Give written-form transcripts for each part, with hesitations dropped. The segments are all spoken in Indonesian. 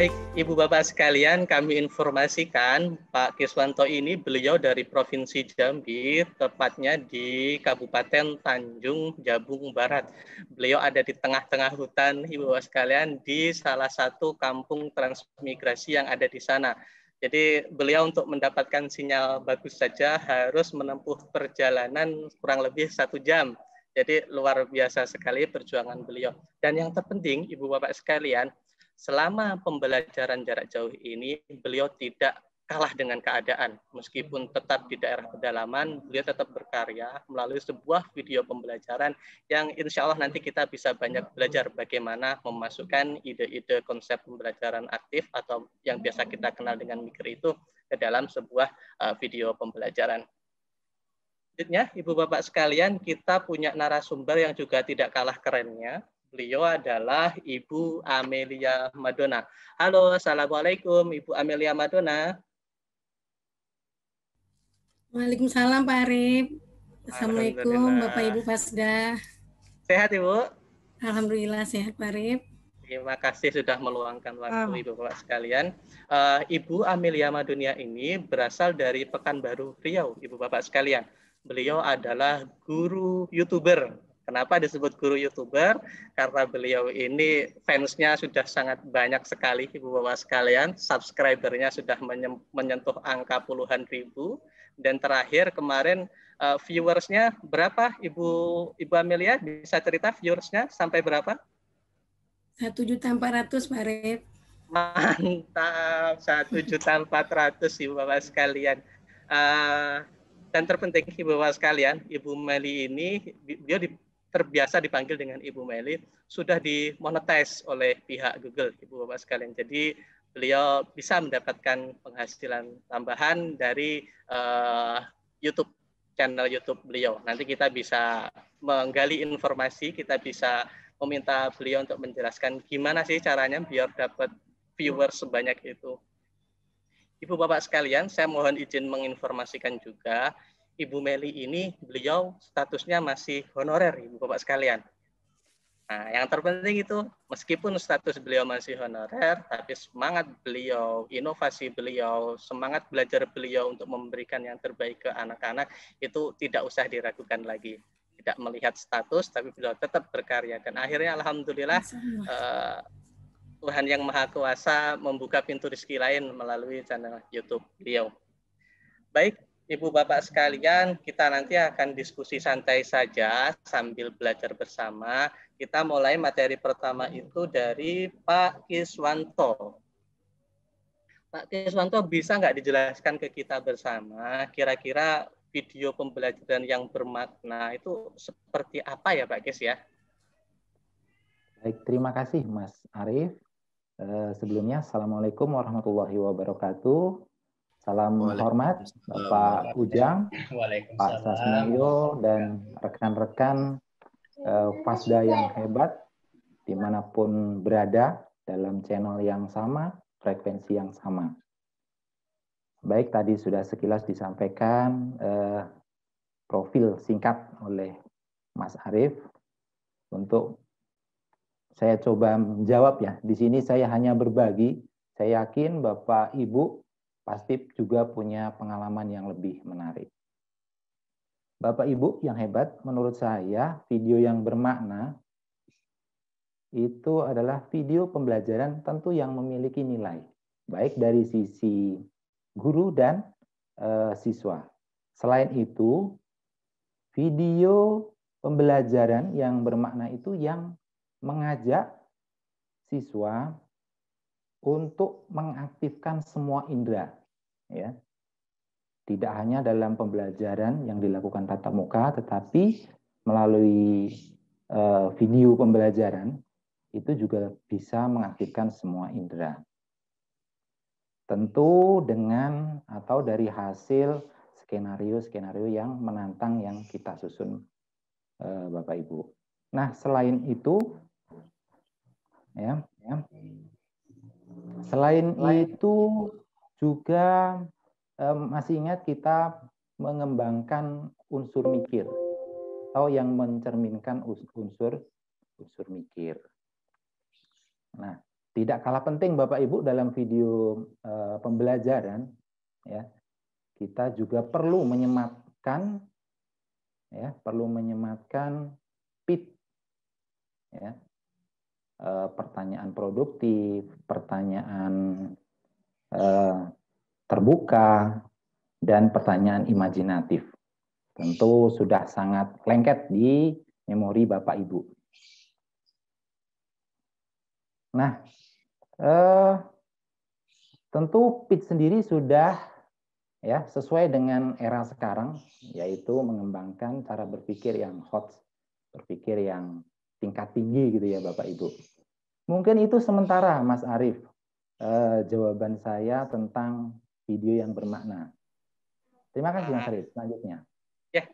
Baik, Ibu Bapak sekalian, kami informasikan Pak Kiswanto ini beliau dari Provinsi Jambi, tepatnya di Kabupaten Tanjung Jabung Barat. Beliau ada di tengah-tengah hutan, Ibu Bapak sekalian, di salah satu kampung transmigrasi yang ada di sana. Jadi beliau untuk mendapatkan sinyal bagus saja harus menempuh perjalanan kurang lebih 1 jam. Jadi luar biasa sekali perjuangan beliau. Dan yang terpenting, Ibu Bapak sekalian, selama pembelajaran jarak jauh ini, beliau tidak kalah dengan keadaan. Meskipun tetap di daerah pedalaman, beliau tetap berkarya melalui sebuah video pembelajaran yang insya Allah nanti kita bisa banyak belajar bagaimana memasukkan ide-ide konsep pembelajaran aktif atau yang biasa kita kenal dengan mikir itu ke dalam sebuah video pembelajaran. Selanjutnya, Ibu Bapak sekalian, kita punya narasumber yang juga tidak kalah kerennya. Beliau adalah Ibu Amelia Madonna. Halo, Assalamualaikum Ibu Amelia Madonna. Waalaikumsalam Pak Arif. Assalamualaikum Bapak Ibu Alhamdulillah. Fasda. Sehat Ibu? Alhamdulillah sehat Pak Arif. Terima kasih sudah meluangkan waktu Ibu Bapak sekalian. Ibu Amelia Madonna ini berasal dari Pekanbaru, Riau, Ibu Bapak sekalian. Beliau adalah guru YouTuber. Kenapa disebut guru YouTuber? Karena beliau ini fansnya sudah sangat banyak sekali, Ibu Bapak sekalian. Subscribernya sudah menyentuh angka puluhan ribu. Dan terakhir kemarin viewersnya berapa, Ibu Amelia? Bisa cerita viewersnya sampai berapa? 1.400.000 Pak Arif. Mantap, 1.400.000 Ibu Bapak sekalian. Dan terpenting Ibu Bapak sekalian, Ibu Meli ini dia terbiasa dipanggil dengan Ibu Meli, sudah dimonetize oleh pihak Google, Ibu Bapak sekalian. Jadi beliau bisa mendapatkan penghasilan tambahan dari YouTube, channel YouTube beliau. Nanti kita bisa menggali informasi, kita bisa meminta beliau untuk menjelaskan gimana sih caranya biar dapat viewers sebanyak itu. Ibu Bapak sekalian, saya mohon izin menginformasikan juga, Ibu Meli ini beliau statusnya masih honorer, Ibu Bapak sekalian. Nah, yang terpenting itu meskipun status beliau masih honorer, tapi semangat beliau, inovasi beliau, semangat belajar beliau untuk memberikan yang terbaik ke anak-anak itu tidak usah diragukan lagi. Tidak melihat status, tapi beliau tetap berkarya. Dan akhirnya alhamdulillah Tuhan Yang Maha Kuasa membuka pintu rezeki lain melalui channel YouTube beliau. Baik, Ibu Bapak sekalian, kita nanti akan diskusi santai saja sambil belajar bersama. Kita mulai materi pertama itu dari Pak Kiswanto. Pak Kiswanto, bisa nggak dijelaskan ke kita bersama, kira-kira video pembelajaran yang bermakna itu seperti apa ya Pak Kis ya? Baik, terima kasih Mas Arif. Sebelumnya, Assalamualaikum warahmatullahi wabarakatuh. Salam hormat Bapak Ujang, Pak Sasmio, dan rekan-rekan Fasda yang hebat, dimanapun berada dalam channel yang sama, frekuensi yang sama. Baik, tadi sudah sekilas disampaikan profil singkat oleh Mas Arif. Untuk saya coba menjawab ya. Di sini saya hanya berbagi. Saya yakin Bapak Ibu pasti juga punya pengalaman yang lebih menarik. Bapak Ibu yang hebat, menurut saya video yang bermakna itu adalah video pembelajaran tentu yang memiliki nilai, baik dari sisi guru dan siswa. Selain itu, video pembelajaran yang bermakna itu yang mengajak siswa untuk mengaktifkan semua indera, ya. Tidak hanya dalam pembelajaran yang dilakukan tatap muka, tetapi melalui video pembelajaran itu juga bisa mengaktifkan semua indera. Tentu dengan atau dari hasil skenario-skenario yang menantang yang kita susun, Bapak Ibu. Nah, selain itu, selain itu juga masih ingat kita mengembangkan unsur mikir atau yang mencerminkan unsur mikir. Nah, tidak kalah penting Bapak Ibu dalam video pembelajaran, ya, kita juga perlu menyematkan, ya, PIT, ya, pertanyaan produktif, pertanyaan terbuka, dan pertanyaan imajinatif. Tentu sudah sangat lengket di memori Bapak Ibu. Nah, tentu PIT sendiri sudah, ya, sesuai dengan era sekarang, yaitu mengembangkan cara berpikir yang hot, berpikir yang tingkat tinggi gitu ya Bapak Ibu. Mungkin itu sementara Mas Arief, jawaban saya tentang video yang bermakna. Terima kasih Mas Arief. Selanjutnya. Ya,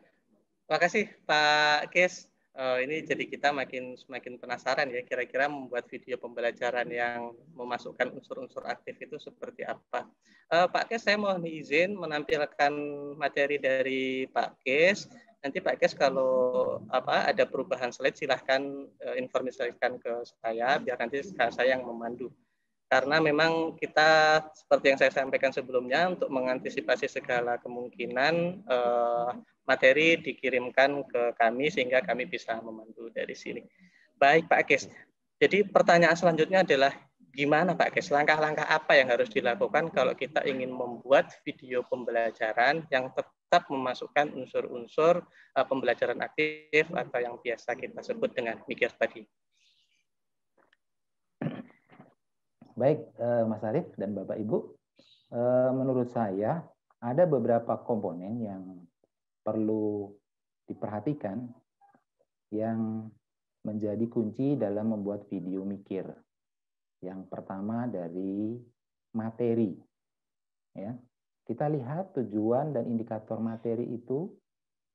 terima kasih Pak Kes. Ini jadi kita semakin penasaran ya, kira-kira membuat video pembelajaran yang memasukkan unsur-unsur aktif itu seperti apa. Pak Kes, saya mohon izin menampilkan materi dari Pak Kes. Nanti Pak Kes kalau ada perubahan slide silahkan informasikan ke saya, biar nanti saya yang memandu. Karena memang kita seperti yang saya sampaikan sebelumnya, untuk mengantisipasi segala kemungkinan materi dikirimkan ke kami sehingga kami bisa memandu dari sini. Baik Pak Kes, jadi pertanyaan selanjutnya adalah gimana Pak Kes, langkah-langkah apa yang harus dilakukan kalau kita ingin membuat video pembelajaran yang tetap memasukkan unsur-unsur pembelajaran aktif atau yang biasa kita sebut dengan mikir tadi. Baik, Mas Arief dan Bapak Ibu, menurut saya ada beberapa komponen yang perlu diperhatikan yang menjadi kunci dalam membuat video mikir. Yang pertama dari materi. Ya, kita lihat tujuan dan indikator materi itu,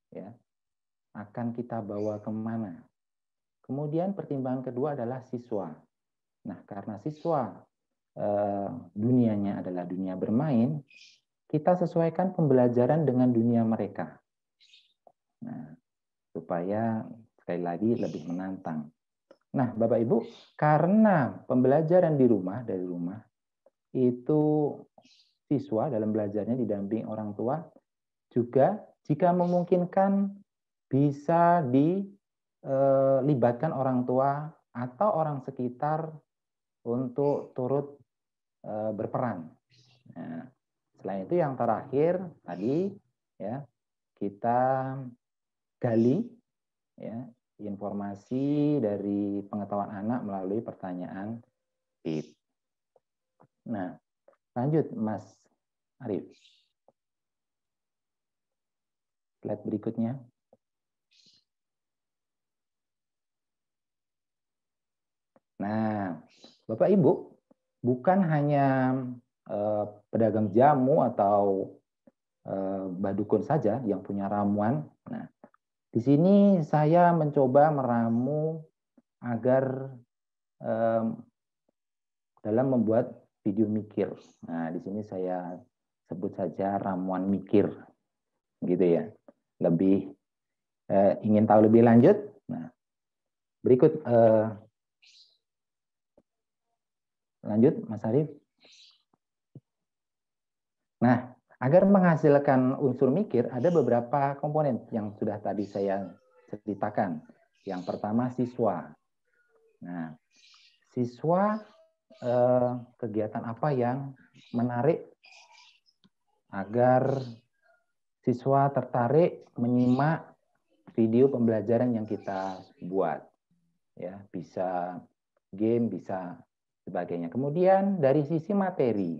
ya, akan kita bawa kemana. Kemudian pertimbangan kedua adalah siswa. Nah, karena siswa dunianya adalah dunia bermain, kita sesuaikan pembelajaran dengan dunia mereka. Nah, supaya sekali lagi lebih menantang. Nah, Bapak Ibu, karena pembelajaran dari rumah, itu siswa dalam belajarnya didampingi orang tua, juga jika memungkinkan bisa dilibatkan orang tua atau orang sekitar untuk turut berperan. Nah, selain itu yang terakhir tadi, ya, kita gali, ya, informasi dari pengetahuan anak melalui pertanyaan PIT. Nah, lanjut Mas Arief. Slide berikutnya. Nah, Bapak Ibu, bukan hanya pedagang jamu atau badukun saja yang punya ramuan. Nah, di sini saya mencoba meramu agar dalam membuat video mikir. Nah, di sini saya sebut saja ramuan mikir, gitu ya. Lebih ingin tahu lebih lanjut. Nah, berikut lanjut, Mas Arief. Nah, agar menghasilkan unsur mikir, ada beberapa komponen yang sudah tadi saya ceritakan. Yang pertama, siswa. Nah, siswa kegiatan apa yang menarik agar siswa tertarik menyimak video pembelajaran yang kita buat. Ya, bisa game, bisa sebagainya. Kemudian dari sisi materi,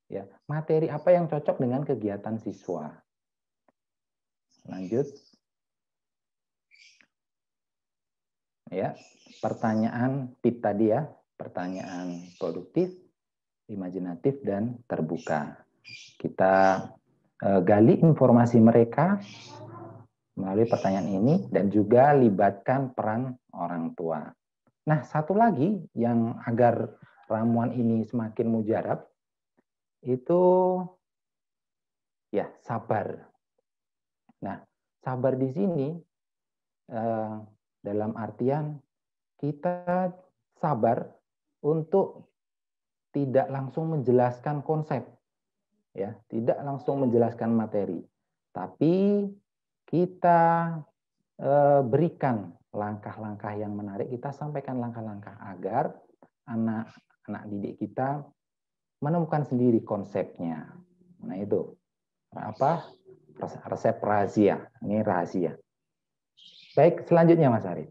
ya, materi apa yang cocok dengan kegiatan siswa. Lanjut. Ya, pertanyaan PIT tadi ya, pertanyaan produktif, imajinatif, dan terbuka. Kita gali informasi mereka melalui pertanyaan ini dan juga libatkan peran orang tua. Nah, satu lagi yang agar ramuan ini semakin mujarab itu ya sabar. Nah, sabar di sini dalam artian kita sabar untuk tidak langsung menjelaskan konsep, ya, tidak langsung menjelaskan materi, tapi kita berikan langkah-langkah yang menarik, kita sampaikan langkah-langkah agar anak-anak didik kita menemukan sendiri konsepnya. Nah, itu apa? Resep rahasia. Ini rahasia. Baik, selanjutnya Mas Arif.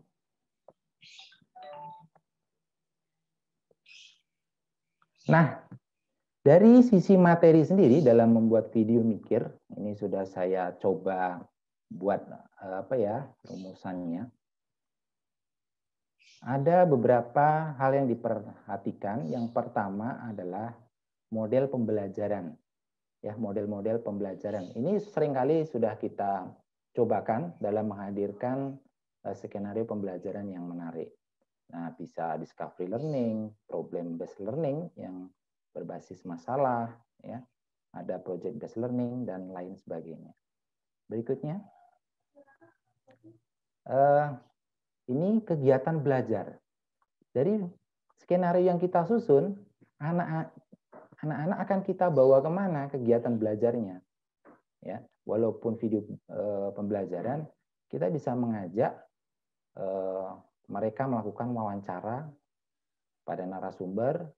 Nah, dari sisi materi sendiri dalam membuat video mikir, ini sudah saya coba buat rumusannya. Ada beberapa hal yang diperhatikan. Yang pertama adalah model pembelajaran. Ya, model-model pembelajaran. Ini seringkali sudah kita cobakan dalam menghadirkan skenario pembelajaran yang menarik. Nah, bisa discovery learning, problem based learning yang berbasis masalah, ya. Ada project based learning dan lain sebagainya. Berikutnya, ini kegiatan belajar. Dari skenario yang kita susun, anak-anak akan kita bawa kemana kegiatan belajarnya. Ya, walaupun video pembelajaran, kita bisa mengajak mereka melakukan wawancara pada narasumber,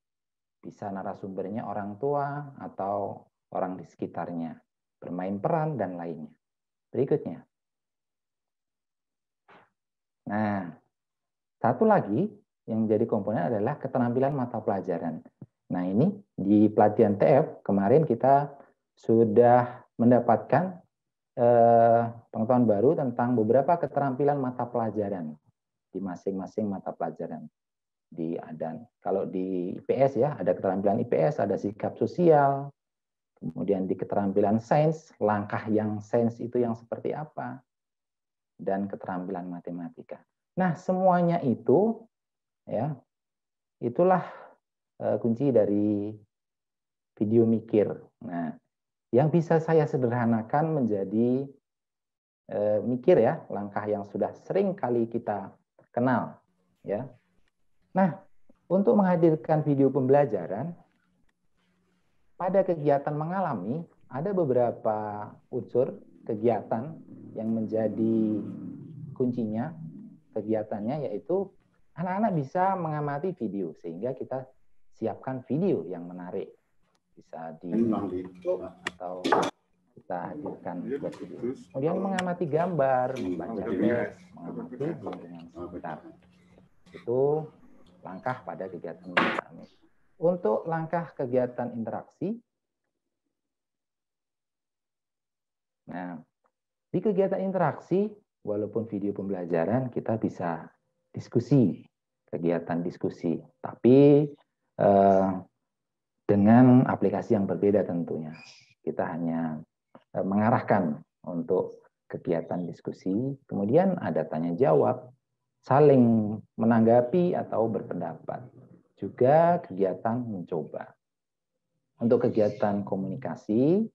bisa narasumbernya orang tua atau orang di sekitarnya, bermain peran dan lainnya. Berikutnya. Nah, satu lagi yang jadi komponen adalah keterampilan mata pelajaran. Nah, ini di pelatihan TF kemarin kita sudah mendapatkan pengetahuan baru tentang beberapa keterampilan mata pelajaran di masing-masing mata pelajaran. Kalau di IPS ya, ada keterampilan IPS, ada sikap sosial, kemudian di keterampilan sains, langkah yang sains itu yang seperti apa, dan keterampilan matematika. Nah, semuanya itu ya, itulah kunci dari video mikir. Nah, yang bisa saya sederhanakan menjadi mikir ya, langkah yang sudah sering kali kita kenal ya. Nah, untuk menghadirkan video pembelajaran pada kegiatan mengalami ada beberapa unsur kegiatan yang menjadi kuncinya kegiatannya, yaitu anak-anak bisa mengamati video sehingga kita siapkan video yang menarik, bisa atau kita hadirkan buat video. Kemudian mengamati gambar, membaca teks, mengamati lingkungan sekitar. Itu langkah pada kegiatan mengalami. Untuk langkah kegiatan interaksi, nah, di kegiatan interaksi, walaupun video pembelajaran, kita bisa diskusi, kegiatan diskusi, tapi dengan aplikasi yang berbeda tentunya. Kita hanya mengarahkan untuk kegiatan diskusi, kemudian ada tanya jawab, saling menanggapi atau berpendapat. Juga kegiatan mencoba. Untuk kegiatan komunikasi,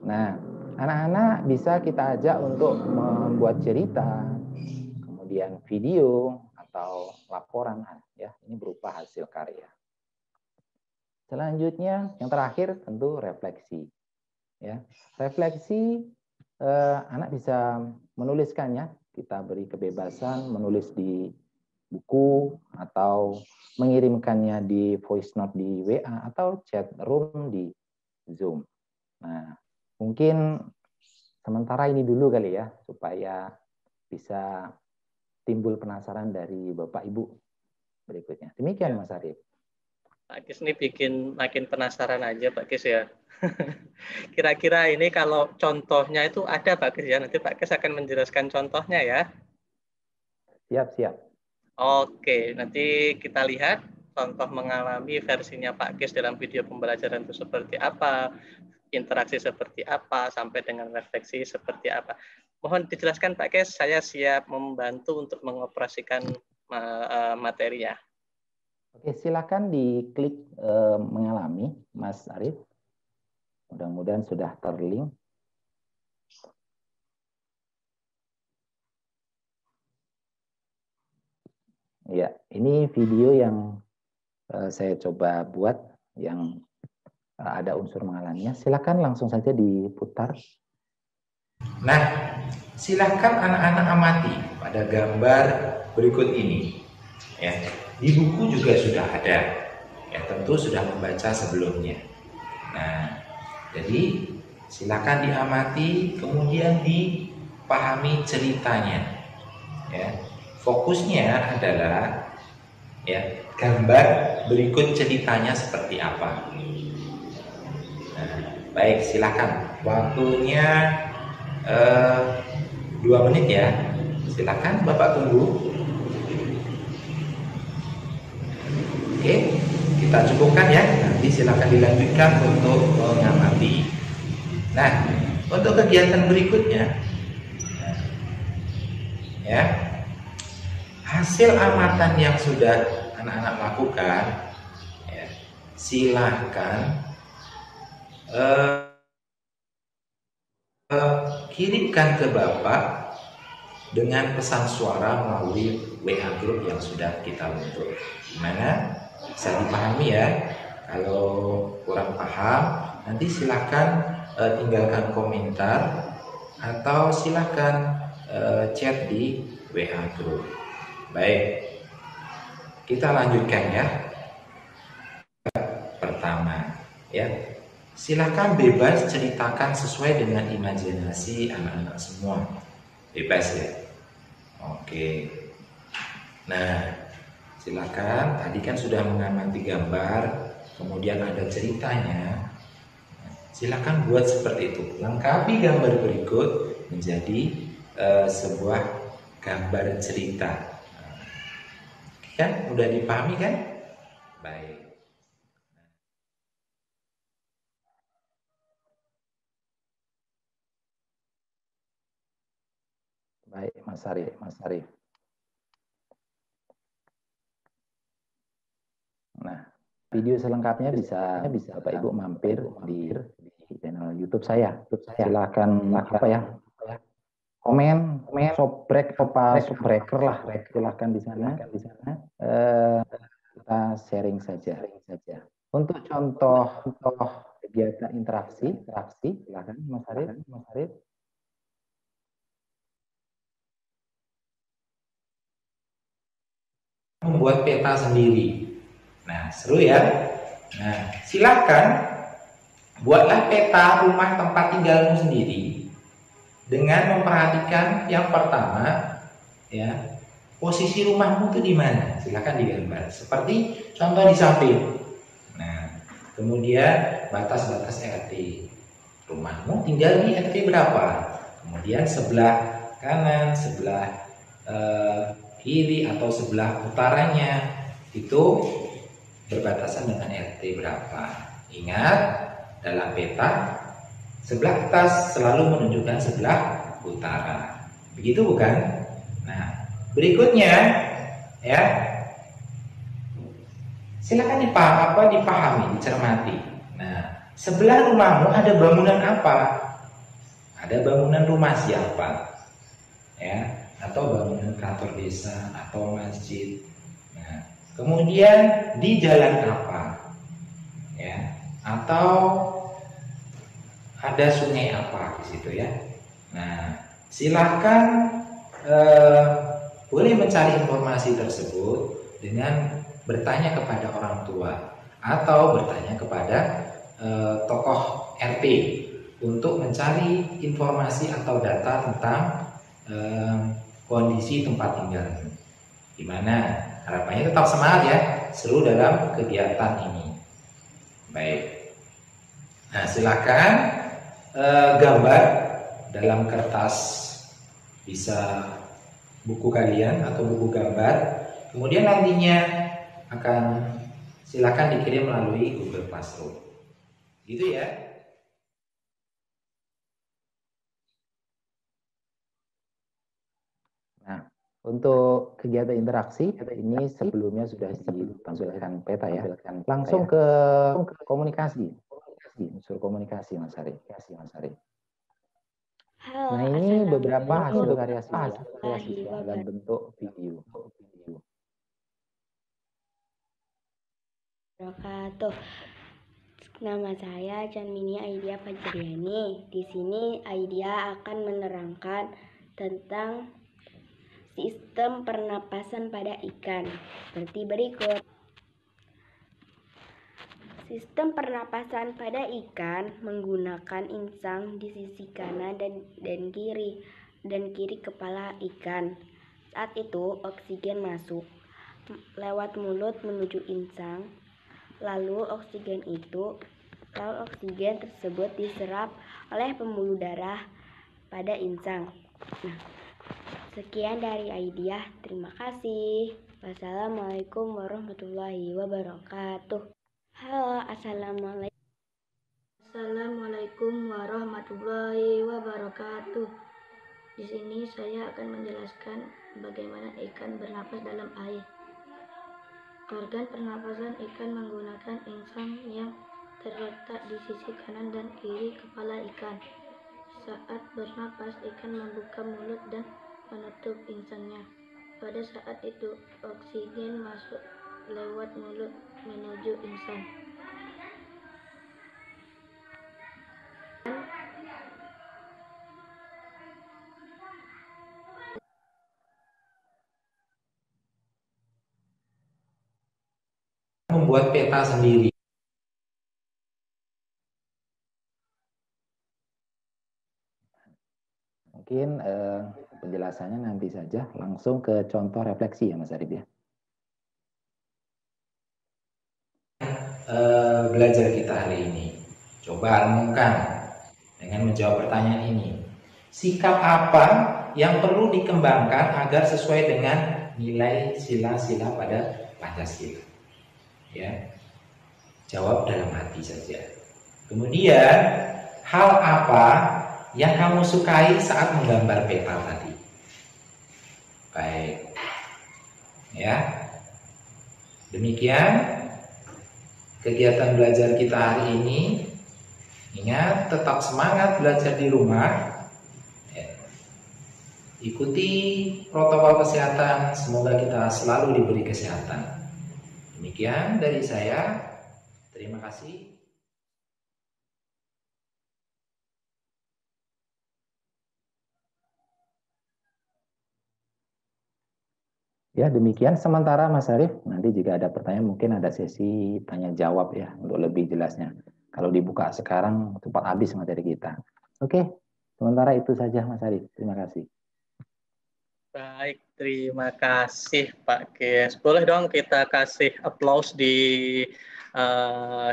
nah, anak-anak bisa kita ajak untuk membuat cerita, kemudian video atau laporan, ya, ini berupa hasil karya. Selanjutnya, yang terakhir tentu refleksi. Ya, refleksi anak bisa menuliskannya. Kita beri kebebasan menulis di buku atau mengirimkannya di voice note di WA atau chat room di Zoom. Nah, mungkin sementara ini dulu kali ya, supaya bisa timbul penasaran dari Bapak Ibu berikutnya. Demikian Mas Arif. Pak Kis ini bikin makin penasaran aja Pak Kis ya. Kira-kira ini kalau contohnya itu ada Pak Kis ya, nanti Pak Kis akan menjelaskan contohnya ya. Siap. Oke, nanti kita lihat contoh mengalami versinya Pak Kis dalam video pembelajaran itu seperti apa, interaksi seperti apa, sampai dengan refleksi seperti apa. Mohon dijelaskan Pak Kis, saya siap membantu untuk mengoperasikan materinya. Oke, silakan diklik mengalami, Mas Arif. Mudah-mudahan sudah terlink. Ya, ini video yang saya coba buat yang ada unsur mengalaminya. Silakan langsung saja diputar. Nah, silakan anak-anak amati pada gambar berikut ini. Ya, di buku juga sudah ada. Ya, tentu sudah membaca sebelumnya. Nah, jadi silakan diamati, kemudian dipahami ceritanya. Ya, fokusnya adalah ya gambar berikut ceritanya seperti apa. Nah, baik, silakan. Waktunya 2 menit ya. Silakan Bapak tunggu. Oke, kita cukupkan ya. Nanti silakan dilanjutkan untuk mengamati. Nah, untuk kegiatan berikutnya, ya, hasil amatan yang sudah anak-anak lakukan, ya, silahkan kirimkan ke Bapak dengan pesan suara melalui WA group yang sudah kita bentuk. Gimana? Bisa dipahami ya? Kalau kurang paham, nanti silahkan tinggalkan komentar atau silahkan chat di WA group. Baik, kita lanjutkan ya. Pertama, ya, silahkan bebas ceritakan sesuai dengan imajinasi anak-anak semua. Bebas ya. Oke. Nah, silakan. Tadi kan sudah mengamati gambar, kemudian ada ceritanya. Silakan buat seperti itu. Lengkapi gambar berikut menjadi sebuah gambar cerita. Ya, udah dipahami kan? Baik. Baik, Mas Arif. Nah, video selengkapnya bisa Bapak Ibu mampir di channel YouTube saya. Silakan komen, subbreaker lah, silakan di sana. Kita sharing saja. Untuk contoh kegiatan interaksi, silakan Mas Arif. Membuat peta sendiri. Nah, seru ya. Nah, silakan buatlah peta rumah tempat tinggalmu sendiri dengan memperhatikan yang pertama, ya, posisi rumahmu itu di mana. Silakan digambar. Seperti contoh di samping. Nah, kemudian batas-batas RT. Rumahmu tinggal di RT berapa? Kemudian sebelah kanan, sebelah kiri atau sebelah utaranya itu berbatasan dengan RT berapa. Ingat, dalam peta sebelah atas selalu menunjukkan sebelah utara. Begitu bukan? Nah, berikutnya ya, silakan dipahami, dicermati. Nah, sebelah rumahmu ada bangunan apa? Ada bangunan rumah siapa? Ya, atau bangunan kantor desa atau masjid. Nah, kemudian di jalan apa, ya, atau ada sungai apa di situ ya. Nah, silahkan boleh mencari informasi tersebut dengan bertanya kepada orang tua atau bertanya kepada tokoh RT untuk mencari informasi atau data tentang kondisi tempat tinggal. Gimana? Harapannya tetap semangat ya, seru dalam kegiatan ini. Baik. Nah, silakan gambar dalam kertas, bisa buku kalian atau buku gambar. Kemudian nantinya akan silakan dikirim melalui Google Classroom. Gitu ya. Nah, untuk kegiatan interaksi ini sebelumnya sudah ditampilkan peta ya. Langsung ke komunikasi, unsur komunikasi Mas Arif. Halo, Nah, ini beberapa hasil karya siswa dalam bentuk video. Wabarakatuh. Nama saya Canmini Aidia Fajriani. Di sini Aidia akan menerangkan tentang sistem pernapasan pada ikan seperti berikut. Sistem pernapasan pada ikan menggunakan insang di sisi kanan dan kiri kepala ikan. Saat itu oksigen masuk lewat mulut menuju insang. Lalu oksigen tersebut diserap oleh pembuluh darah pada insang. Nah, sekian dari Aidia. Terima kasih. Wassalamualaikum warahmatullahi wabarakatuh. Halo, Assalamualaikum warahmatullahi wabarakatuh. Di sini saya akan menjelaskan bagaimana ikan bernapas dalam air. Organ pernapasan ikan menggunakan insang yang terletak di sisi kanan dan kiri kepala ikan. Saat bernapas, ikan membuka mulut dan menutup insangnya. Pada saat itu, oksigen masuk lewat mulut menuju insang. Membuat peta sendiri. Mungkin penjelasannya nanti saja, langsung ke contoh refleksi ya Mas Arif ya. Belajar kita hari ini. Coba renungkan dengan menjawab pertanyaan ini. Sikap apa yang perlu dikembangkan agar sesuai dengan nilai sila-sila pada Pancasila? Ya, jawab dalam hati saja. Kemudian, hal apa yang kamu sukai saat menggambar peta tadi? Baik. Ya. Demikian kegiatan belajar kita hari ini. Ingat, tetap semangat belajar di rumah. Ikuti protokol kesehatan. Semoga kita selalu diberi kesehatan. Demikian dari saya. Terima kasih. Ya, demikian sementara Mas Arif. Nanti jika ada pertanyaan mungkin ada sesi tanya jawab ya untuk lebih jelasnya. Kalau dibuka sekarang cepat habis materi kita. Oke, sementara itu saja Mas Arif. Terima kasih. Baik, terima kasih Pak Kis. Boleh dong kita kasih applause di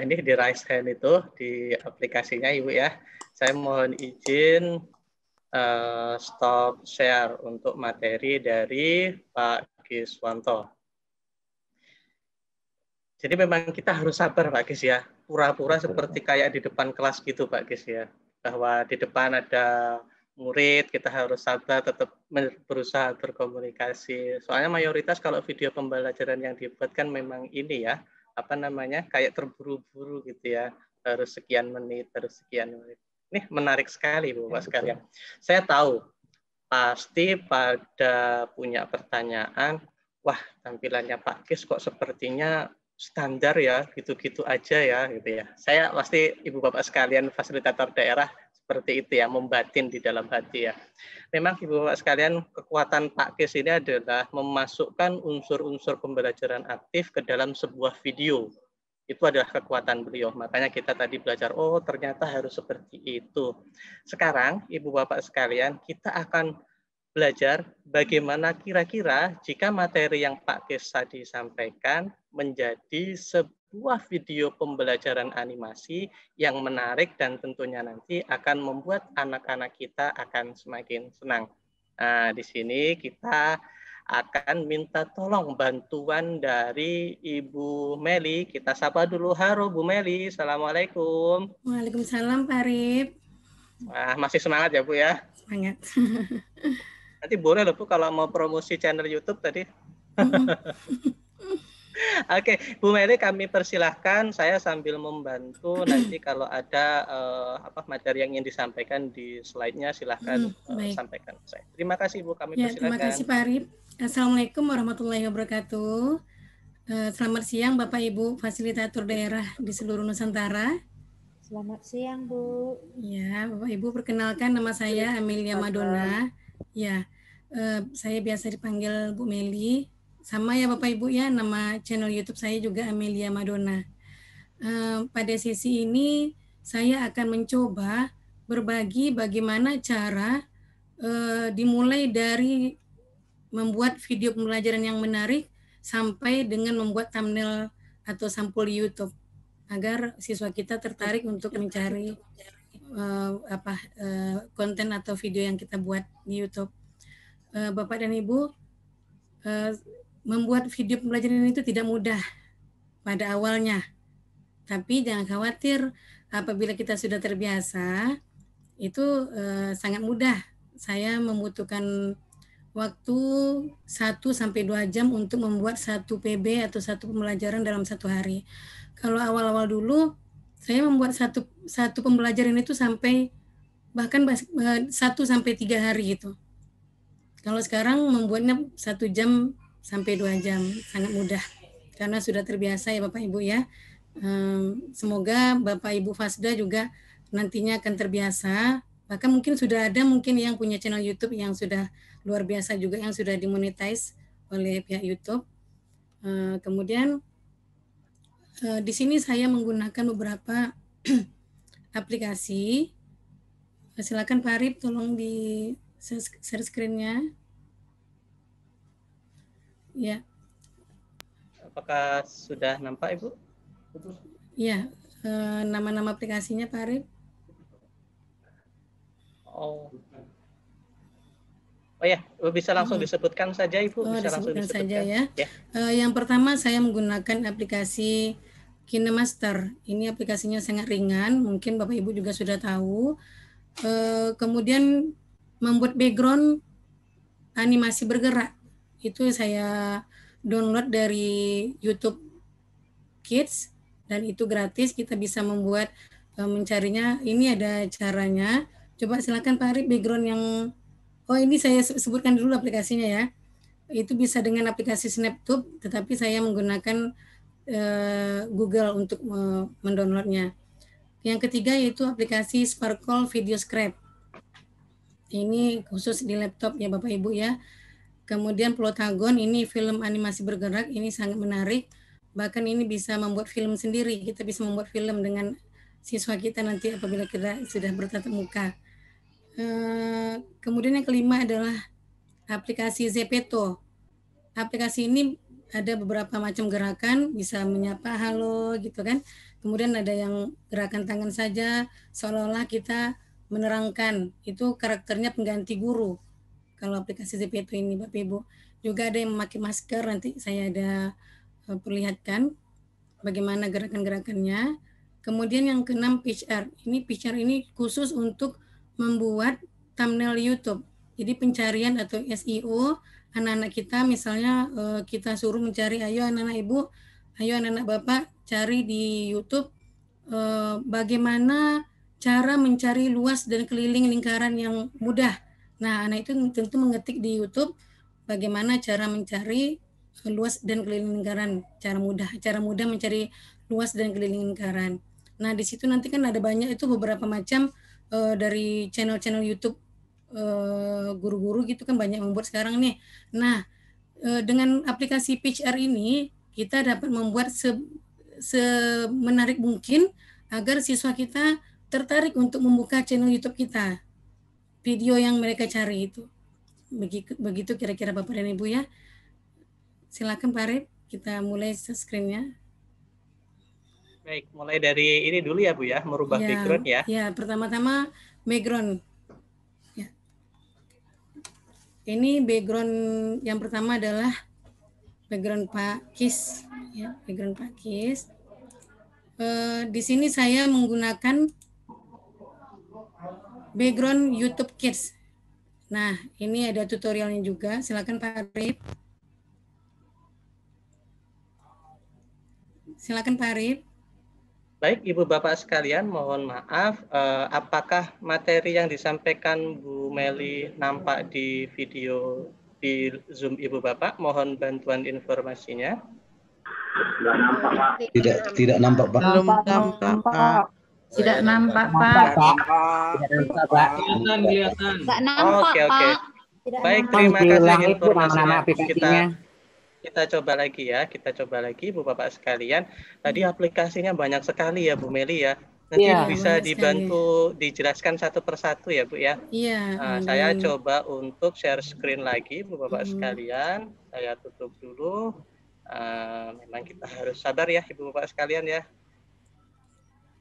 ini di raise hand itu di aplikasinya Ibu ya. Saya mohon izin stop share untuk materi dari Pak Kiswanto. Jadi memang kita harus sabar Pak Kis ya. Pura-pura seperti kayak di depan kelas gitu Pak Kis ya. Bahwa di depan ada murid, kita harus sabar, tetap berusaha berkomunikasi. Soalnya mayoritas kalau video pembelajaran yang dibuat kan memang ini ya, apa namanya, kayak terburu-buru gitu ya. Harus sekian menit, harus sekian menit. Ini menarik sekali Bapak sekalian. Saya tahu pasti pada punya pertanyaan, wah tampilannya Pak Kis kok sepertinya standar ya, gitu-gitu aja ya, gitu ya. Saya pasti Ibu Bapak sekalian fasilitator daerah seperti itu ya, membatin di dalam hati ya. Memang Ibu Bapak sekalian, kekuatan Pak Kis ini adalah memasukkan unsur-unsur pembelajaran aktif ke dalam sebuah video. Itu adalah kekuatan beliau. Makanya kita tadi belajar, oh ternyata harus seperti itu. Sekarang Ibu Bapak sekalian, kita akan belajar bagaimana kira-kira jika materi yang Pak Kis tadi sampaikan menjadi sebuah video pembelajaran animasi yang menarik dan tentunya nanti akan membuat anak-anak kita akan semakin senang. Nah, di sini kita akan minta tolong bantuan dari Ibu Meli. Kita sapa dulu. Halo Bu Meli, Assalamualaikum. Waalaikumsalam Pak Arif. Wah, masih semangat ya Bu ya? Semangat. Nanti boleh loh Bu kalau mau promosi channel YouTube tadi. Oke, Bu Meli kami persilahkan. Saya sambil membantu nanti kalau ada materi yang ingin disampaikan di slide-nya silahkan sampaikan saya. Terima kasih Bu, kami persilahkan. Terima kasih Pak Arif. Assalamualaikum warahmatullahi wabarakatuh. Selamat siang Bapak Ibu fasilitator daerah di seluruh Nusantara. Selamat siang Bu. Ya, Bapak Ibu, perkenalkan nama saya Amelia Madonna. Ya, saya biasa dipanggil Bu Meli. Sama ya Bapak Ibu ya, nama channel YouTube saya juga Amelia Madonna. Pada sesi ini saya akan mencoba berbagi bagaimana cara dimulai dari membuat video pembelajaran yang menarik sampai dengan membuat thumbnail atau sampul YouTube agar siswa kita tertarik untuk mencari konten atau video yang kita buat di YouTube. Bapak dan Ibu, membuat video pembelajaran itu tidak mudah pada awalnya, tapi jangan khawatir, apabila kita sudah terbiasa itu sangat mudah. Saya membutuhkan waktu 1-2 jam untuk membuat 1 PB atau 1 pembelajaran dalam 1 hari. Kalau awal-awal dulu saya membuat satu pembelajaran itu sampai bahkan 1-3 hari gitu. Kalau sekarang membuatnya 1 jam sampai 2 jam, sangat mudah karena sudah terbiasa ya Bapak Ibu ya. Semoga Bapak Ibu Fasda juga nantinya akan terbiasa. Bahkan mungkin sudah ada mungkin yang punya channel YouTube yang sudah luar biasa juga, yang sudah dimonetize oleh pihak YouTube. Kemudian di sini saya menggunakan beberapa aplikasi. Silakan Pak Arif, tolong di share screen-nya. Ya. Apakah sudah nampak Ibu? Ya, nama-nama aplikasinya Pak Arif. Oh ya, bisa langsung disebutkan saja Ibu. Bisa langsung disebutkan saja ya. Yang pertama saya menggunakan aplikasi KineMaster. Ini aplikasinya sangat ringan, mungkin Bapak Ibu juga sudah tahu. Kemudian membuat background animasi bergerak. Itu saya download dari YouTube Kids dan itu gratis. Kita bisa membuat mencarinya. Ini ada caranya. Coba silakan Pak Arif background yang ini saya sebutkan dulu aplikasinya ya. Itu bisa dengan aplikasi SnapTube, tetapi saya menggunakan Google untuk mendownloadnya. Yang ketiga yaitu aplikasi Sparkle Video Scrap. Ini khusus di laptop ya Bapak Ibu ya. Kemudian Plotagon, ini film animasi bergerak, ini sangat menarik. Bahkan ini bisa membuat film sendiri. Kita bisa membuat film dengan siswa kita nanti apabila kita sudah bertatap muka. Kemudian yang kelima adalah aplikasi Zepeto. Aplikasi ini ada beberapa macam gerakan, bisa menyapa halo gitu kan. Kemudian ada yang gerakan tangan saja, seolah-olah kita menerangkan. Itu karakternya pengganti guru. Kalau aplikasi Zepeto ini Bapak Ibu. Juga ada yang memakai masker, nanti saya ada perlihatkan bagaimana gerakan-gerakannya. Kemudian yang keenam PitchR. PitchR ini khusus untuk membuat thumbnail YouTube. Jadi pencarian atau SEO anak-anak kita, misalnya kita suruh mencari, ayo anak-anak ibu, ayo anak-anak bapak cari di YouTube bagaimana cara mencari luas dan keliling lingkaran yang mudah. Nah, anak itu tentu mengetik di YouTube bagaimana cara mencari luas dan keliling lingkaran, cara mudah mencari luas dan keliling lingkaran. Nah, di situ nanti kan ada banyak itu beberapa macam dari channel-channel YouTube guru-guru gitu kan banyak membuat sekarang nih. Nah, dengan aplikasi PitchR ini kita dapat membuat semenarik mungkin agar siswa kita tertarik untuk membuka channel YouTube kita. Video yang mereka cari itu. Begitu kira-kira Bapak dan Ibu ya. Silakan Pak Arif, kita mulai screen-nya. Baik, mulai dari ini dulu ya Bu ya, merubah background ya. Ya, pertama-tama background. Ya. Ini background yang pertama adalah background Pak Kis, ya, background Pak Kis. Di sini saya menggunakan background YouTube Kids. Nah, ini ada tutorialnya juga. Silakan Pak Arif. Silakan Pak Arif. Baik, Ibu Bapak sekalian, mohon maaf, apakah materi yang disampaikan Bu Meli nampak di video di Zoom Ibu Bapak? Mohon bantuan informasinya. Tidak nampak, Pak. Belum nampak, Pak. Tidak nampak, Pak. Tidak nampak, Pak. Kelihatan. Tidak nampak, Oke. Pak. Baik, terima kasih informasinya. aplikasinya. Kita coba lagi ya, Bu Bapak sekalian. Tadi aplikasinya banyak sekali ya Bu Meli ya. Nanti bisa dibantu dijelaskan satu persatu ya Bu ya. Iya. Nah, saya coba untuk share screen lagi Bu Bapak sekalian. Saya tutup dulu. Memang kita harus sabar ya Ibu Bapak sekalian ya.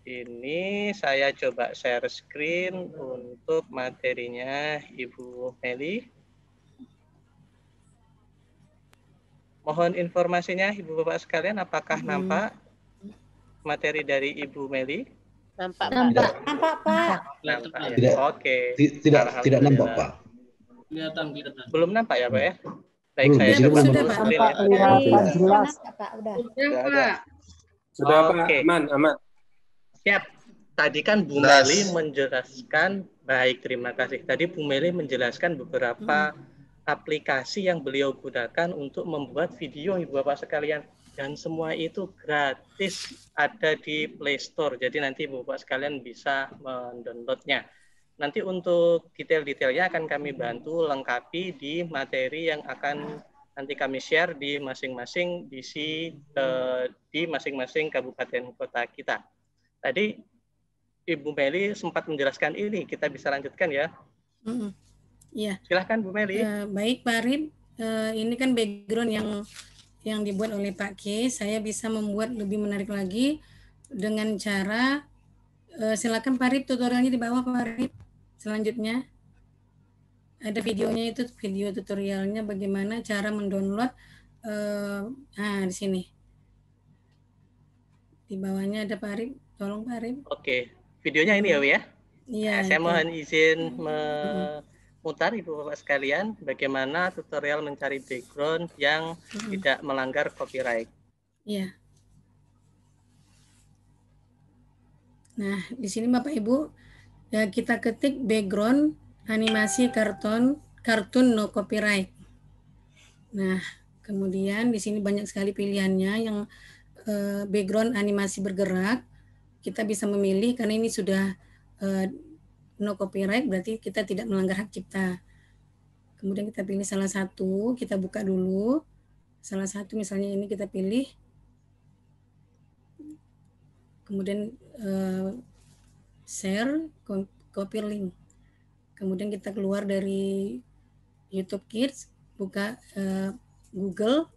Ini saya coba share screen untuk materinya Ibu Meli. Mohon informasinya Ibu Bapak sekalian, apakah nampak materi dari Ibu Meli? Nampak, Pak. Nampak ya. Tidak. Oke. Tidak nampak, Pak. Kelihatan. Belum nampak ya Pak ya? Baik, Belum, saya sudah coba belum full nampak. screen ya. Jelas. Pak, udah. Sudah, Pak. Oke. Aman. Siap. Tadi kan Bu Meli menjelaskan, baik terima kasih. Tadi Bu Meli menjelaskan beberapa aplikasi yang beliau gunakan untuk membuat video Ibu Bapak sekalian. Dan semua itu gratis, ada di Play Store. Jadi nanti Ibu Bapak sekalian bisa mendownloadnya. Nanti untuk detail-detailnya akan kami bantu lengkapi di materi yang akan nanti kami share di masing-masing di masing-masing kabupaten kota kita. Tadi Ibu Meli sempat menjelaskan ini, kita bisa lanjutkan ya. Iya. Silahkan Bu Meli. Baik Pak Arif, ini kan background yang dibuat oleh Pak K. Saya bisa membuat lebih menarik lagi dengan cara silakan Pak Arif, tutorialnya di bawah Pak Arif. Selanjutnya ada videonya, itu video tutorialnya bagaimana cara mendownload. Di sini di bawahnya ada Pak Arif, tolong Pak Arif. Oke, videonya ini ya Bu ya. Iya. Saya mohon izin memutar Ibu Bapak sekalian bagaimana tutorial mencari background yang tidak melanggar copyright. Iya. Nah, di sini Bapak Ibu ya, kita ketik background animasi kartun no copyright. Nah, kemudian di sini banyak sekali pilihannya yang background animasi bergerak. Kita bisa memilih karena ini sudah no copyright, berarti kita tidak melanggar hak cipta. Kemudian kita pilih salah satu, kita buka dulu. Salah satu misalnya ini kita pilih. Kemudian share, copy link. Kemudian kita keluar dari YouTube Kids, buka Google,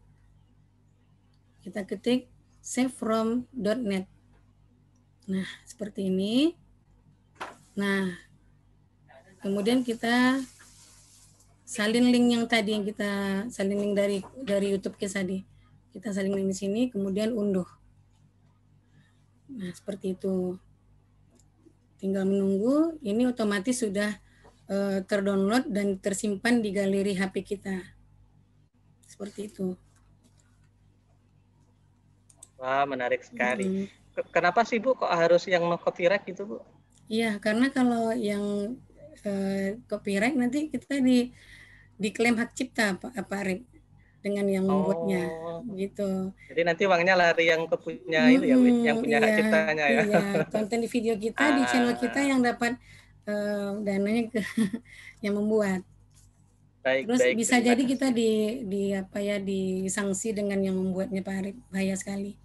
kita ketik savefrom.net. Nah, seperti ini. Nah, kemudian kita salin link yang tadi, yang kita salin link dari YouTube Kids tadi. Kita salin link di sini, kemudian unduh. Nah, seperti itu. Tinggal menunggu, ini otomatis sudah terdownload dan tersimpan di galeri HP kita. Seperti itu. Wah, menarik sekali. Kenapa sih Bu kok harus yang no copyright gitu Bu? Iya, karena kalau yang copyright nanti kita diklaim hak cipta Pak Arif dengan yang membuatnya gitu. Jadi nanti uangnya lari yang punya itu ya Bu, yang punya hak ciptanya ya. Iya, konten di video kita di channel kita yang dapat dananya ke yang membuat. Terus bisa jadi kita disanksi dengan yang membuatnya Pak Arif, bahaya sekali.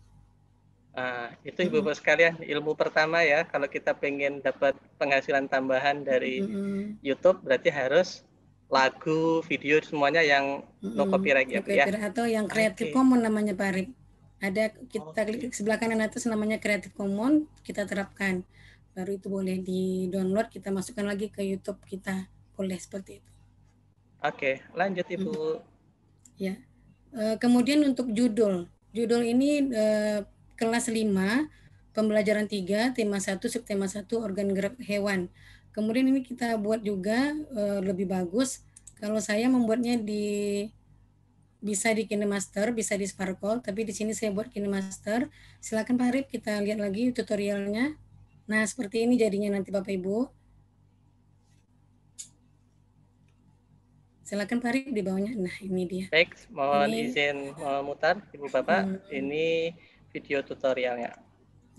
Itu Ibu Bapak sekalian ilmu pertama ya, kalau kita pengen dapat penghasilan tambahan dari YouTube berarti harus lagu, video semuanya yang no copyright ya Bu ya. Atau yang Creative Commons namanya Pak Arif. Ada, kita klik sebelah kanan atas namanya Creative Commons, kita terapkan. Baru itu boleh di-download, kita masukkan lagi ke YouTube kita. Boleh seperti itu. Oke, lanjut Ibu. Ya. Kemudian untuk judul ini kelas 5, pembelajaran 3, tema 1, subtema 1, organ gerak hewan. Kemudian ini kita buat juga lebih bagus. Kalau saya membuatnya bisa di KineMaster, bisa di Sparkle, tapi di sini saya buat KineMaster. Silakan Pak Arif, kita lihat lagi tutorialnya. Nah, seperti ini jadinya nanti Bapak Ibu. Silakan Pak Arif di bawahnya. Nah, ini dia. Baik, mohon Ini- izin memutar Ibu Bapak. Ini video tutorialnya.